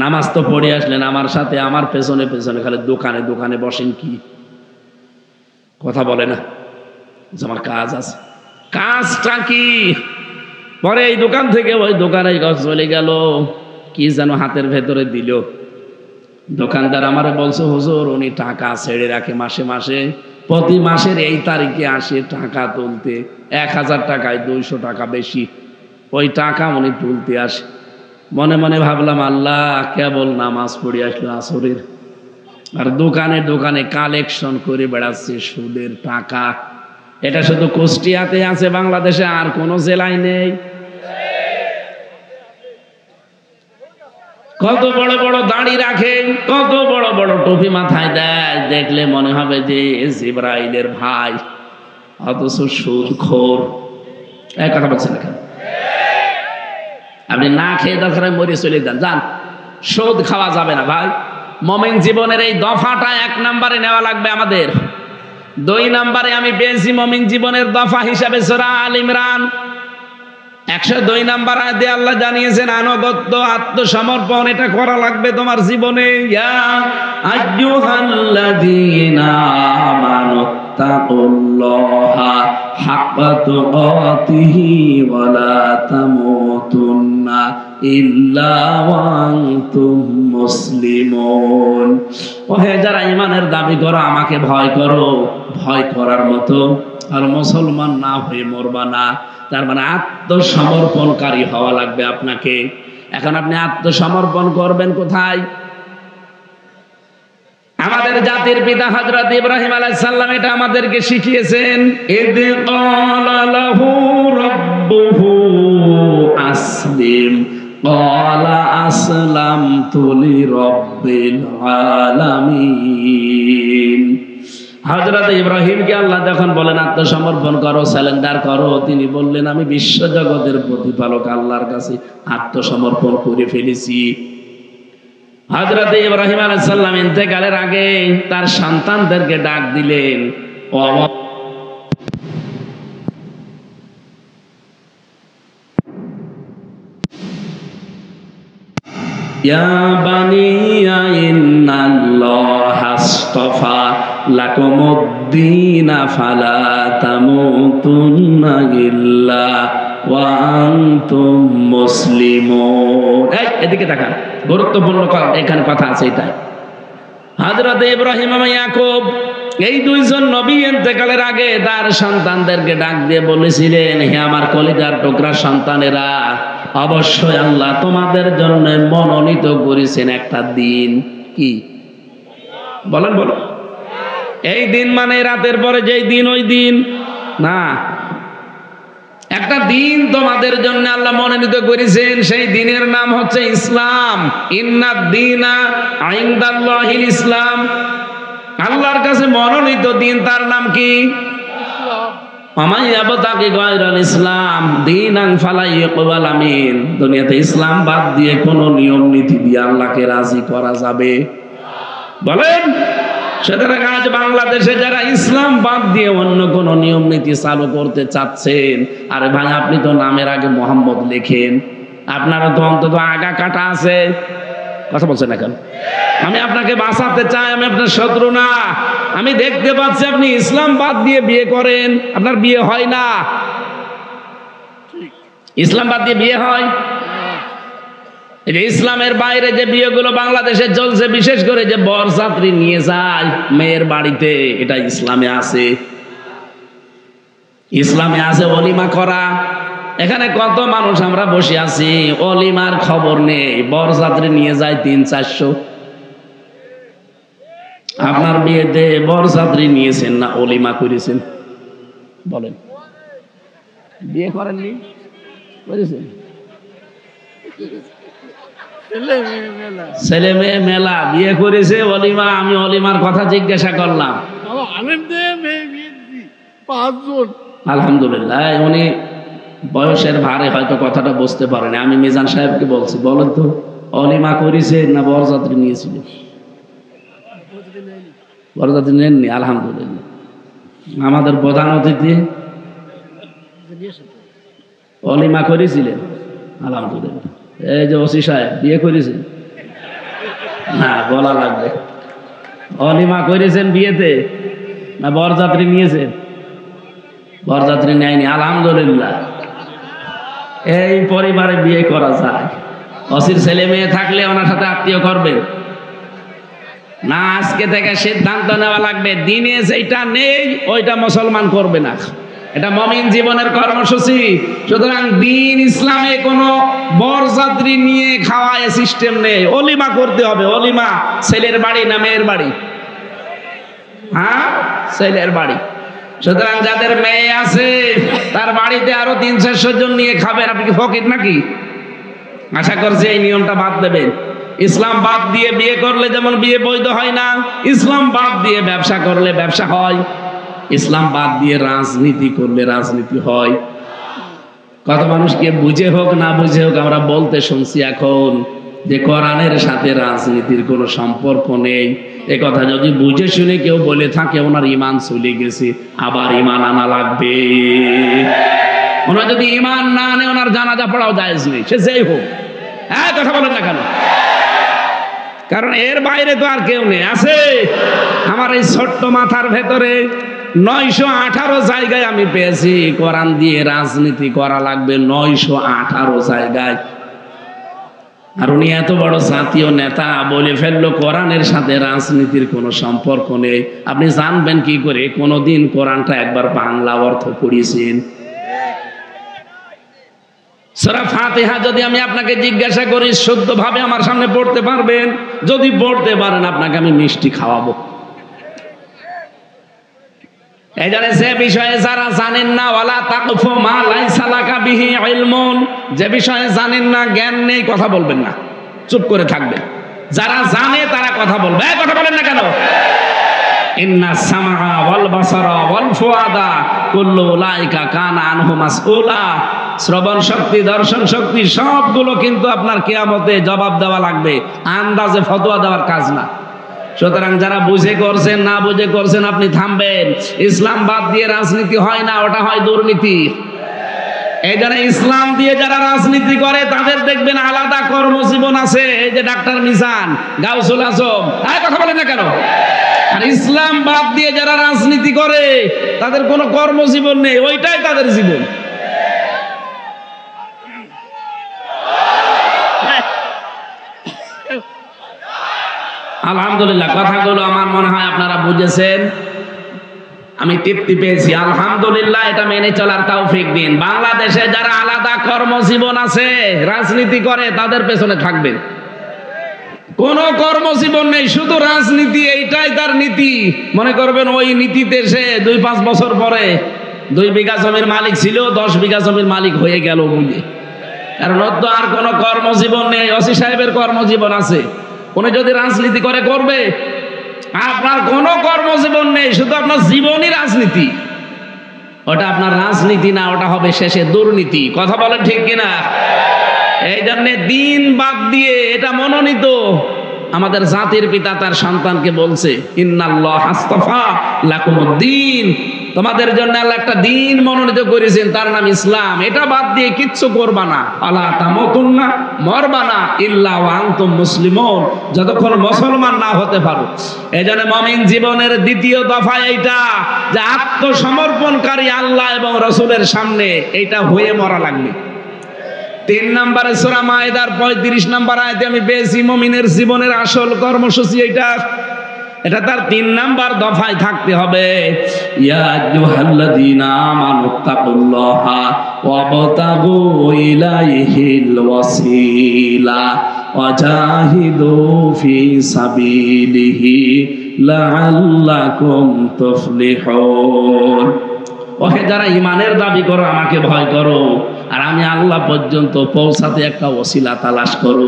নামাজ তো পড়ে আসলেন, আমার সাথে আমার পেছনে পেছনে খালি দোকানে দোকানে বসেন কি? কথা বলে না, আমার কাজ আছে। কাজটা কি? পরে এই দোকান থেকে ওই দোকানে চলে গেল, কি যেন হাতের ভেতরে দিল। দোকানদার আমারে বলছে, হুজুর উনি টাকা ছেড়ে রাখে মাসে মাসে, প্রতি মাসের এই তারিখে আসে টাকা তুলতে, 1000 টাকায় 200 টাকা বেশি, ওই টাকা উনি তুলতে আসে। মনে মনে ভাবলাম, আল্লাহ, কেবল নামাজ পড়ে আসলো আসরের, আর দোকানে দোকানে কালেকশন করে বেড়াচ্ছে সুদের টাকা। এটা শুধু কুষ্টিয়াতে আছে, বাংলাদেশে আর কোনো জেলায় নেই। কত বড় বড় দাড়ি রাখে, কত বড় বড় টুপি মাথায় দেয়, দেখলে মনে হবে যে জিবরাইলের ভাই, অথচ সুদখোর। এক কথা বলছেন না কেন? আপনি না খেয়ে দরকার মরে চলে যান, যান, সুদ খাওয়া যাবে না ভাই। মুমিন জীবনের এই দফাটা 1 নম্বরে নেওয়া লাগবে আমাদের। 2 নম্বরে আমি পেয়েছি মুমিন জীবনের দফা হিসাবে সূরা আল ইমরান 102 নম্বর আয়াতে আল্লাহ জানিয়েছেন, আনুগত্য, আত্মসমর্পণ, এটা করা লাগবে তোমার জীবনে। ইয়া আইয়ুহাল্লাযীনা আমানু তাকুল্লাহা হাক্কা তুকাতিহি ওয়া লা তামুতুন্না ইল্লা ওয়া আনতুম মুসলিমুন। ওহে যারা ঈমানের দাবি করো, আমাকে ভয় করো, ভয় করার মতো আর মুসলমান না হয়ে মরবা না। তার মানে আত্মসমর্পণকারী হওয়া লাগবে আপনাকে। এখন আপনি আত্মসমর্পণ করবেন কোথায়? আমাদের জাতির পিতা হযরত ইব্রাহিম আলাইহিস সালাম এটা আমাদেরকে শিখিয়েছেন। ইদ ক্বালা লাহু রাব্বুহু আসলিম ক্বালা আসলামতু লিরাব্বিল আলামিন। হযরত ইব্রাহিমকে আল্লাহ যখন বলেন আত্মসমর্পণ করো, সারেন্ডার করো, তিনি বললেন আমি বিশ্ব জগতের প্রতিপালক আল্লাহর কাছে আত্মসমর্পণ করে ফেলেছি। হযরত ইব্রাহিম আলাইহিস সালাম ইন্তেকালের আগে তার সন্তানদেরকে ডাক দিলেন, ইয়া বানিয়া ইন্নাল্লাহা আসতাফা লাকুমুদ-দীনা ফালা তামুতুন্না ইল্লা ওয়া আনতুম মুসলিমুন। এদিকে তাকান, গুরুত্বপূর্ণ এখানে কথা আছে। এটাই হযরত ইব্রাহিম এবং ইয়াকুব এই 2 জন নবী ইন্তেকালের আগে তার সন্তানদেরকে ডাক দিয়ে বলেছিলেন, হে আমার কলিজার টুকরা সন্তানেরা, অবশ্যই আল্লাহ তোমাদের জন্য মনোনীত করেছেন একটা দিন। কি বলেন? বলো। এই দিন মানে রাতের পরে যেই দিন, ওই দিন না, একটা দিন তোমাদের জন্য আল্লাহ মনোনীত করেছেন। সেই দিনের নাম হচ্ছে ইসলাম। ইন্নাদ-দীনা ইনদাল্লাহিল ইসলাম। আল্লাহর কাছে মনোনীত দিন, তার নাম কি? ইসলাম দীনান ফালা ইউকবাল মিন। দুনিয়াতে ইসলাম বাদ দিয়ে কোন নিয়ম নীতি দিয়ে আল্লাহকে রাজি করা যাবে? বলেন। সুতরাং আজ বাংলাদেশে যারা ইসলাম বাদ দিয়ে অন্য কোন নিয়ম নীতি চালু করতে চাচ্ছেন, আরে ভাই আপনি তো নামের আগে মোহাম্মদ লেখেন, আপনারা তো অন্তত আগা কাটা আছে। কথা বলছেন এখন? আমি আপনাকে বাঁচাতে চাই, আমি আপনার শত্রু না। আমি দেখতে পাচ্ছি আপনি ইসলাম বাদ দিয়ে বিয়ে করেন, আপনার বিয়ে হয় না। ইসলাম বাদ দিয়ে বিয়ে হয়? এই যে ইসলামের বাইরে যে বিয়েগুলো বাংলাদেশে চলছে, বিশেষ করে যে বরযাত্রী নিয়ে যায় মেয়ের বাড়িতে, এটা ইসলামে আছে। ইসলামে আছে অলিমা করা। এখানে কত মানুষ আমরা বসে আছি, অলিমার খবর নেই, বরযাত্রী নিয়ে যায় 300-400। আপনার বিয়েতে বরযাত্রী নিয়েছেন না অলিমা করেছেন? বলেন। বিয়ে করেননি, বুঝেছেন? ছেলে মেয়ে মেলা, বিয়ে করেছে অলিমা। আমি অলিমার কথা জিজ্ঞাসা করলাম। আলহামদুলিল্লাহ, উনি বয়সের ভারে হয়তো কথাটা বুঝতে পারেনি। আমি মিজান সাহেবকে বলছি, বলেন তো অলিমা করেছে না বরযাত্রী নিয়েছিলেন? বরযাত্রী নেননি। আলহামদুলিল্লাহ। আমাদের প্রধান অতিথি অলিমা করেছিলেন? আলহামদুলিল্লাহ। এই যে ওসি সাহেব বিয়ে করেছেন? না, বলা লাগবে। অলিমা করেছেন বিয়েতে না বরযাত্রী নিয়েছেন? বরযাত্রী নেয়নি, আলহামদুলিল্লাহ। এই পরিবারে বিয়ে করা যায়। অসির ছেলে মেয়ে থাকলে ওনার সাথে আত্মীয় করবেন না। আজকে থেকে সিদ্ধান্ত নেওয়া লাগবে, দিনে যেটা নেই ওইটা মুসলমান করবে না। এটা মুমিন জীবনের কর্মসূচি। সুতরাং দিন ইসলামে কোনো বরযাত্রী নিয়ে খাওয়ায় সিস্টেম নেই। অলিমা করতে হবে। অলিমা ছেলের বাড়ি না মেয়ের বাড়ি? হ্যাঁ, ছেলের বাড়ি। সুতরাং যাদের মেয়ে আছে তার বাড়িতে আরো 300-400 জন নিয়ে খাবেন। আপনি কি ফকির নাকি? আশা করছি এই নিয়মটা বাদ দেবেন। ইসলাম বাদ দিয়ে বিয়ে করলে যেমন বিয়ে বৈধ হয় না, ইসলাম বাদ দিয়ে ব্যবসা করলে ব্যবসা হয়। ইসলাম বাদ দিয়ে রাজনীতি করলে রাজনীতি হয়। কত মানুষকে বুঝে হোক না বুঝে হোক আমরা বলতে শুনছি এখন যে কোরআনের সাথে রাজনীতির কোনো সম্পর্ক নেই। এ কথা যদি বুঝে শুনে কেউ বলে থাকে ওনার ঈমান চলে গেছে, আবার ঈমান আনা লাগবে। ওনার যদি ঈমান না আনে ওনার জানাজা পড়াও জায়েজ নেই, সে যেই হোক। হ্যাঁ, কথা বলেন না কেন? কারণ এর বাইরে তো আর কেউ নেই। আছে আমার এই ছোট্ট মাথার ভেতরে 918 জায়গায় আমি পেয়েছি কোরআন দিয়ে রাজনীতি করা লাগবে, 918 জায়গায়। আর উনি এত বড় জাতীয় নেতা বলে ফেললো কোরআনের সাথে রাজনীতির কোনো সম্পর্ক নেই। আপনি জানবেন কি করে? কোনদিন কোরআনটা একবার বাংলা অর্থ পড়িয়েছেন? সূরা ফাতিহা যদি আমি আপনাকে জিজ্ঞাসা করি শুদ্ধভাবে আমার সামনে পড়তে পারবেন? যদি পড়তে পারেন আপনাকে আমি মিষ্টি খাওয়াবো। এই জন্য যে বিষয়ে যারা জানেন না, ওয়ালা তাকফু মা লাইসা লাকা বিহি ইলমুন, যে বিষয়ে জানেন না, জ্ঞান নেই, কথা বলবেন না, চুপ করে থাকবেন। যারা জানে তারা কথা বলবে। কথা বলেন না কেন? ইন্না সামআ ওয়াল বাসারা ওয়াল ফুআদা কুল্লু উলাইকা কানা আনহু মাসউলা। শ্রবণ শক্তি, দর্শন শক্তি সবগুলো কিন্তু আপনার কিয়ামতে জবাব দেওয়া লাগবে। আন্দাজে ফতোয়া দেওয়ার কাজ না। সুতরাং যারা বুঝে করছেন না বুঝে করছেন আপনি থামবেন। ইসলাম বাদ দিয়ে রাজনীতি হয় না, ওটা হয় দুর্নীতি। এই জন্য ইসলাম দিয়ে যারা রাজনীতি করে তাদের দেখবেন আলাদা কর্মজীবন আছে। এই যে ডাক্তার মিজান, গাউসুল আজম, কথা বলেন না কেন? আর ইসলাম বাদ দিয়ে যারা রাজনীতি করে তাদের কোনো কর্মজীবন নেই, ওইটাই তাদের জীবন। আলহামদুলিল্লাহ, কথাগুলো আমার মনে হয় আপনারা বুঝেছেন। আমি তৃপ্তি পেয়েছি, আলহামদুলিল্লাহ। এটা মেনে চলার তৌফিক দিন। বাংলাদেশে যারা আলাদা কর্মজীবন আছে, রাজনীতি করে, তাদের পেছনে থাকবেন। কোন কর্মজীবন নেই, শুধু রাজনীতি, এইটাই তার নীতি। মনে করবেন ওই নীতিতে সে 2-5 বছর পরে 2 বিঘা জমির মালিক ছিল, 10 বিঘা জমির মালিক হয়ে গেল বুঝে। কারণ ওর তো আর কোনো কর্মজীবন নেই। ওসি সাহেবের কর্মজীবন আছে, উনি যদি রাজনীতি করে করবে। আপনার কোনো কর্মজীবন নেই, শুধু আপনার জীবনই রাজনীতি। ওটা আপনার রাজনীতি না, ওটা হবে শেষে দুর্নীতি। কথা বলেন ঠিক কিনা? এই জন্যে দিন বাদ দিয়ে, এটা মনোনীত। আমাদের জাতির পিতা তার সন্তানকে বলছে ইন্নাল্লাহ আস্তাফা লাকুমুদ্দিন, তোমাদের জন্য আল্লাহ একটা দিন মনোনীত করেছেন, তার নাম ইসলাম। এটা বাদ দিয়ে কিচ্ছু করবা না। আলা তামুতুন্না, মরবা না, ইল্লা ওয়া আনতুম মুসলিমুন, যতক্ষণ মুসলমান না হতে পারো। এই জন্য মুমিন জীবনের দ্বিতীয় দফা এইটা, যে আত্মসমর্পণকারী আল্লাহ এবং রাসূলের সামনে, এইটা হয়ে মরা লাগবে। 3 নম্বরে সূরা মায়েদার 35 নম্বর আয়াতে আমি পেয়েছি মুমিনের জীবনের আসল কর্মসূচি এইটা। এটা তার 3 নাম্বার দফায় থাকতে হবে। ইয়া আইয়ুহাল্লাযীনা আমানুত্তাকুল্লাহা ওয়াবতাগু ইলাইহিল ওয়াসিলা ওয়াজাহিদু ফি সাবিলিহি লাআল্লাকুম তুফলিহুন। ওহে যারা ঈমানের দাবি করো, আমাকে ভয় করো, আর আমি আল্লাহ পর্যন্ত পৌঁছাতে একটা ওসিলা তালাশ করো।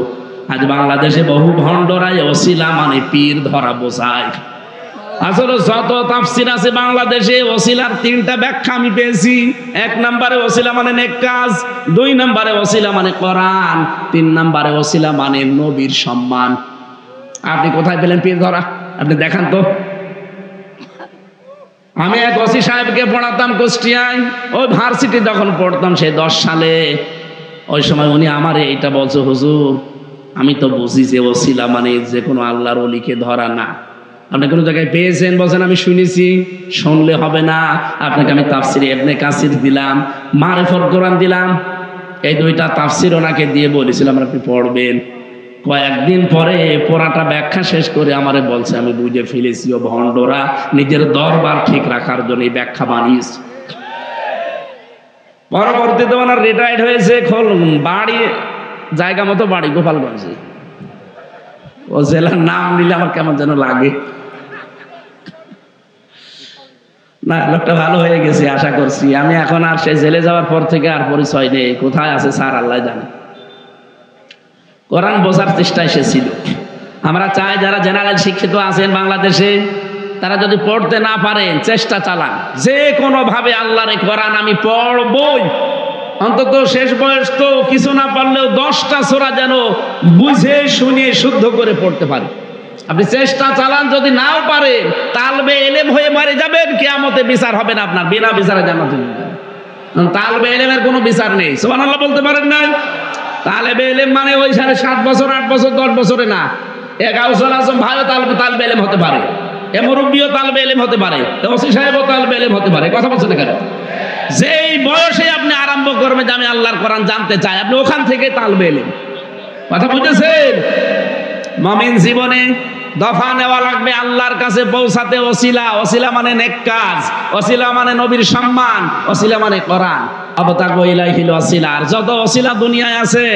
আজ বাংলাদেশে বহু ভণ্ডরাই ওসিলা মানে পীর ধরা বোঝায়। আসলে যত তাফসীর আছে বাংলাদেশে, ওসিলার 3টা ব্যাখ্যা আমি পেয়েছি। 1 নম্বরে ওসিলা মানে নেক কাজ, 2 নম্বরে ওসিলা মানে কোরআন, 3 নম্বরে ওসিলা মানে নবীর সম্মান। আপনি কোথায় পেলেন পীর ধরা? আপনি দেখান তো। আমি এক ওসি সাহেবকে পড়াতাম কুষ্টিয়ায়, ওই ভার্সিটি যখন পড়তাম সেই 10 সালে, ওই সময় উনি আমার এইটা বলছে, হুজুর আমি তো বুঝি যে ওসিলা মানে যে কোনো আল্লাহর ওলিকে ধরা না। আপনি কোনো জায়গায় পেয়েছেন? বলছেন আমি শুনেছি। শুনলে হবে না, আপনাকে আমি তাফসির ইবনে কাসির দিলাম, মারিফাতুল কোরআন দিলাম, এই 2টা তাফসির ওনাকে দিয়ে বলেছিলাম আপনি পড়বেন। কয়েকদিন পরে পড়াটা ব্যাখ্যা শেষ করে আমারে বলছে আমি বুঝে ফেলেছি, ও ভণ্ডরা নিজের দরবার ঠিক রাখার জন্য এই ব্যাখ্যা বানিয়েছে। পরবর্তীতে ওনার রিটায়ার্ড হয়েছে, বাড়ি জায়গা মতো বাড়ি গোপালগঞ্জে। ও জেলার নাম নিলে আমার কেমন যেন লাগে না, লোকটা ভালো হয়ে গেছে আশা করছি। আমি এখন আর সে জেলে যাওয়ার পর থেকে আর পরিচয় নেই, কোথায় আছে স্যার আল্লাহ জানে। কোরআন বোঝার চেষ্টা এসেছিল। আমরা চাই যারা জেনারেল শিক্ষিত আছেন বাংলাদেশে, তারা যদি পড়তে না পারেন চেষ্টা চালান, যে কোনো ভাবে আল্লাহর কোরআন আমি পড়বই। অন্তত শেষ বয়স তো কিছু না পারলেও 10টা সূরা যেন বুঝে শুনে শুদ্ধ করে পড়তে পারে। আপনি চেষ্টা চালান, যদি নাও পারেন তালবে ইলম হয়ে মারে যাবেন, কিয়ামতে বিচার হবে না আপনার, বিনা বিচারে জান্নাতে যাবেন। তালবে ইলমের কোনো বিচার নেই, সুবহানাল্লাহ বলতে পারেন না? তালেবে ইলম মানে ওই 7.5 বছর 8 বছর 10 বছরে না। গাউসুল আজম ভাইও তালবে ইলম হতে পারে, মুরব্বিও তালবে ইলম হতে পারে, ওসি সাহেবও তালবে ইলম হতে পারে। কথা বলছেন কেন? যেই বয়সে আপনি আরম্ভ করবেন যে আমি আল্লাহর কোরআন জানতে চাই, আপনি ওখান থেকে তালবে ইলম। কথা বুঝেছেন? মুমিন জীবনে দফা নেওয়া লাগবে আল্লাহর কাছে পৌঁছাতে। ওসিলা, ওসিলা মানে নেক কাজ, ওসিলা মানে নবীর সম্মান, ওসিলা মানে কোরআন। আবতাগু ইলাইহিল ওসিলা। আর যত ওসিলা দুনিয়ায় আছে,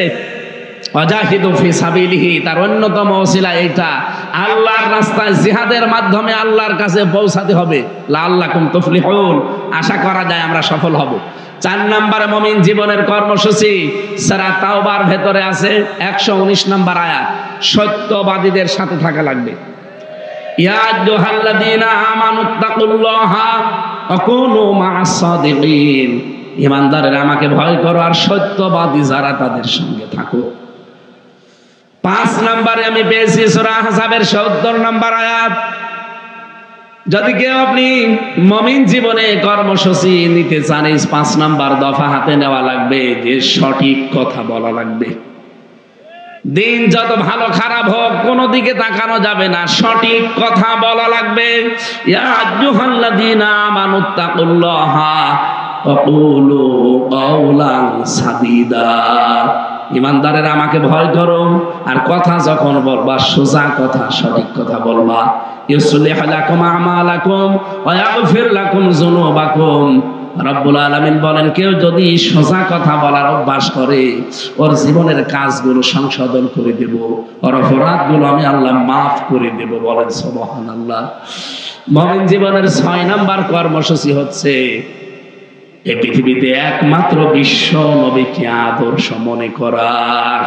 ওয়াজাহিদু ফি সাবিলিহি, তার অন্যতম ওসিলা এইটা, আল্লাহর রাস্তায় জিহাদের মাধ্যমে আল্লাহর কাছে পৌঁছাতে হবে। লাআল্লাকুম তুফলিহুন, আশা করা যায় আমরা সফল হব। 4 নম্বরে মুমিন জীবনের কর্মসূচি সূরা তাওবার ভেতরে আছে 119 নম্বর আয়াত, সত্যবাদীদের সাথে থাকা লাগবে। ইয়া আইয়ুহাল্লাযীনা আমানুত্তাকুল্লাহা ওয়া কুনু মা'আস সাদিকিন, ঈমানদারেরা আমাকে ভয় করো আর সত্যবাদী যারা তাদের সঙ্গে থাকো। 5 নম্বরে আমি পেয়েছি সূরা আহজাবের 70 নম্বর আয়াত। যদি কেউ আপনি মুমিন জীবনে কর্মসূচি নিতে চান, এই 5 নম্বর দফা হাতে নেওয়া লাগবে, যে সঠিক কথা বলা লাগবে। দিন যত ভালো খারাপ হোক কোনো দিকে তাকানো যাবে না, সঠিক কথা বলা লাগবে। ইয়া আইয়ুহাল্লাযীনা আমানুত্তাকুল্লাহা ওয়া কুলু কাওলান সাদীদা, ঈমানদারেরা আমাকে ভয় করো আর কথা যখন বলবা সোজা কথা, সঠিক কথা বলবা। ইউসলিহ লাকুম আমালাকুম ওয়া ইয়াগফির লাকুম যুনুবাকুম। রব্বুল আলামিন বলেন, কেউ যদি সোজা কথা বলার অভ্যাস করে, ওর জীবনের কাজগুলো সংশোধন করে দেব, ওর অপরাধগুলো আমি আল্লাহ মাফ করে দেব। বলেন সুবহানাল্লাহ। মুমিন জীবনের 6 নম্বর কর্মসূচি হচ্ছে এই পৃথিবীতে একমাত্র বিশ্ব নবীকে আদর্শ মনে করার।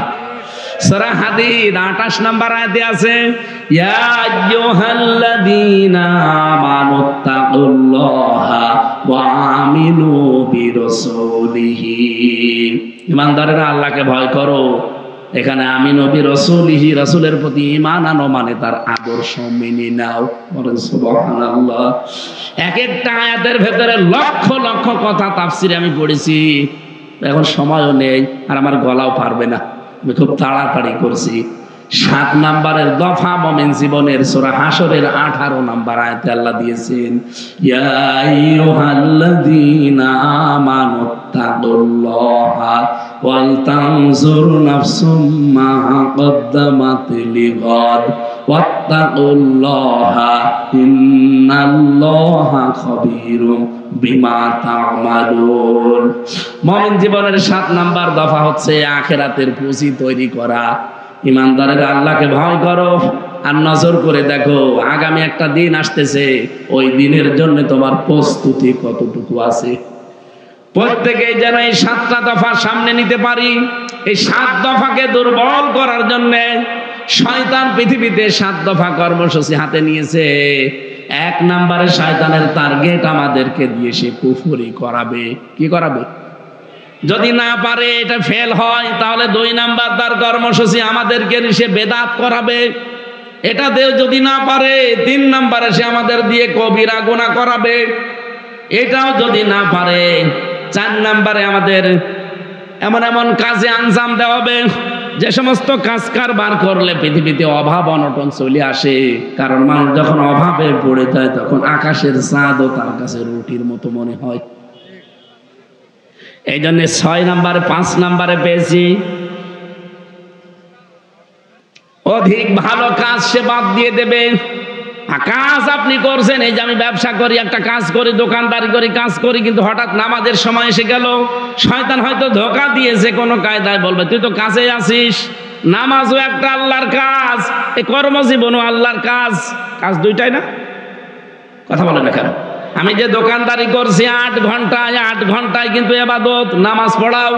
সূরা হাদীদ 28 নম্বর আয়াতে আছে, ইয়া আইয়ুহাল্লাযীনা আমানুত্তাকুল্লাহা ওয়া আমিনু বিরাসূলিহি, ঈমানদারেরা আল্লাহকে ভয় করো। এখানে আমিনু বিরাসূলিহি, রাসূলের প্রতি ঈমান আনো মানে তার আদর্শ মেনে নাও। বলেন সুবহানাল্লাহ। এক একটা আয়াতের ভেতরে লক্ষ লক্ষ কথা তাফসিরে আমি পড়েছি, এখন সময়ও নেই আর আমার গলাও পারবে না, আমি খুব তাড়াতাড়ি করছি। 7 নম্বরের দফা মুমিন জীবনের সূরা হাশরের 18 নম্বর আয়াতে আল্লাহ দিয়েছেন, ইয়া আইয়ুহাল্লাযীনা আমানুত্তাকুল্লাহা ওয়াল তানজুর নাফসুম মা কদ্দামাত লিগাদ ওয়াত্তাকুল্লাহা ইন্নাল্লাহা খাবীরুম বিমা তা'মালুন। মুমিন জীবনের 7 নম্বর দফা হচ্ছে আখিরাতের পুঁজি তৈরি করা। ঈমানদারেরা আল্লাহকে ভয় করো আর নজর করে দেখো আগামী একটা দিন আসতেছে, ওই দিনের জন্য তোমার প্রস্তুতি কতটুকু আছে। প্রত্যেকেই যেন এই 7টা দফা সামনে নিতে পারি। এই 7 দফাকে দুর্বল করার জন্য শয়তান পৃথিবীতে 7 দফা কর্মসূচি হাতে নিয়েছে। 1 নম্বরে শয়তানের টার্গেট আমাদেরকে দিয়ে সে কুফরি করাবে। কি করাবে? যদি না পারে, এটা ফেল হয়, তাহলে 2 নাম্বার তার কর্মসূচি আমাদেরকে সে বেদাত করাবে। এটাতেও যদি না পারে 3 নম্বরে সে আমাদের দিয়ে কবিরা গুনাহ করাবে, এটাও যদি না পারে 4 নম্বরে আমাদের এমন এমন কাজে আঞ্জাম দেওয়াবে যে সমস্ত কাজ কারবার করলে পৃথিবীতে অভাব অনটন চলে আসে। কারণ মানুষ যখন অভাবে পড়ে যায় তখন আকাশের চাঁদও তার কাছে রুটির মতো মনে হয়। এই জন্য 6 নম্বরে 5 নম্বরে পেয়েছি অধিক ভালো কাজ সে বাদ দিয়ে দেবে। কাজ আপনি করছেন, এই যে আমি ব্যবসা করি, একটা কাজ করি, দোকানদারি করি, কাজ করি, কিন্তু হঠাৎ নামাজের সময় এসে গেল, শয়তান হয়তো ধোঁকা দিয়েছে কোনো কায়দায়, বলবে তুই তো কাজে আসিস। নামাজও একটা আল্লাহর কাজ, এই কর্মজীবনও আল্লাহর কাজ, কাজ দুইটাই না? কথা বলে না কেন? আমি যে দোকানদারি করছি 8 ঘন্টায় কিন্তু ইবাদত, নামাজ পড়াও।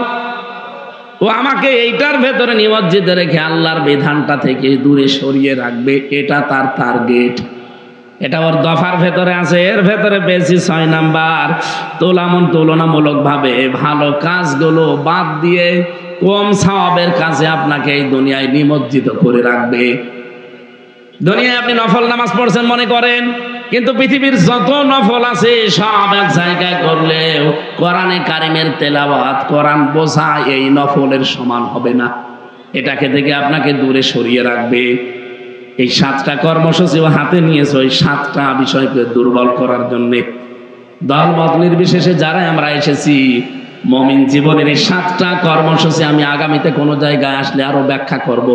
ও আমাকে এইটার ভেতরে নিমজ্জিত রেখে আল্লাহর বিধানটা থেকে দূরে সরিয়ে রাখবে, এটা তার টার্গেট। এটা ওর দফার ভেতরে আছে। এর ভেতরে পেয়েছি 6 নাম্বার, তুলনামূলকভাবে ভালো কাজগুলো বাদ দিয়ে কম সওয়াবের কাজে আপনাকে এই দুনিয়ায় নিমজ্জিত করে রাখবে। দুনিয়ায় আপনি নফল নামাজ পড়ছেন মনে করেন, কিন্তু পৃথিবীর যত নফল আছে সব এক জায়গায় করলেও কোরআনে কারিমের তেলাওয়াত, কোরআন বোঝা এই নফলের সমান হবে না। এটাকে থেকে আপনাকে দূরে সরিয়ে রাখবে। এই 7টা কর্মসূচিও হাতে নিয়েছে ওই 7টা বিষয়কে দুর্বল করার জন্যে। দলমত নির্বিশেষে যারা আমরা এসেছি, মুমিন জীবনের এই 7টা কর্মসূচি আমি আগামীতে কোনো জায়গায় আসলে আরো ব্যাখ্যা করব।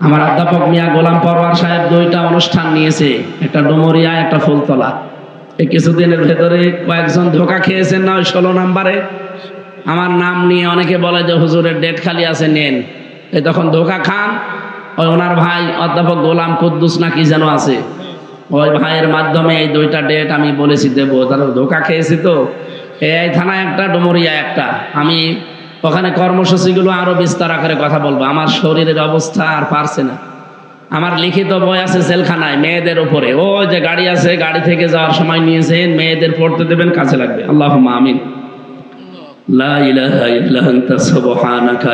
আমার অধ্যাপক মিয়া গোলাম পরওয়ার সাহেব 2টা অনুষ্ঠান নিয়েছে, একটা ডুমুরিয়া, একটা ফুলতলা। এই কিছুদিনের ভেতরে কয়েকজন ধোঁকা খেয়েছেন না ওই 16 নম্বরে। আমার নাম নিয়ে অনেকে বলে যে হুজুরের ডেট খালি আছে, নেন। এই তখন ধোঁকা খান। ওই ওনার ভাই অধ্যাপক গোলাম কুদ্দুস না কি যেন আছে, ওই ভাইয়ের মাধ্যমে এই 2টা ডেট আমি বলেছি দেবো। তারা ধোঁকা খেয়েছি তো, এই থানায় একটা, ডুমুরিয়া একটা। আমি ওখানে কর্মসূচিগুলো আরো বিস্তার আকারে কথা বলবো। আমার শরীরের অবস্থা আর পারছে না। আমার লিখিত বই আছে জেলখানায় মেয়েদের উপরে, ও যে গাড়ি আছে, গাড়ি থেকে যাওয়ার সময় নিয়েছেন, মেয়েদের পড়তে দেবেন, কাজে লাগবে। আল্লাহুম্মা আমিন। লা ইলাহা ইল্লা আনতা সুবহানাকা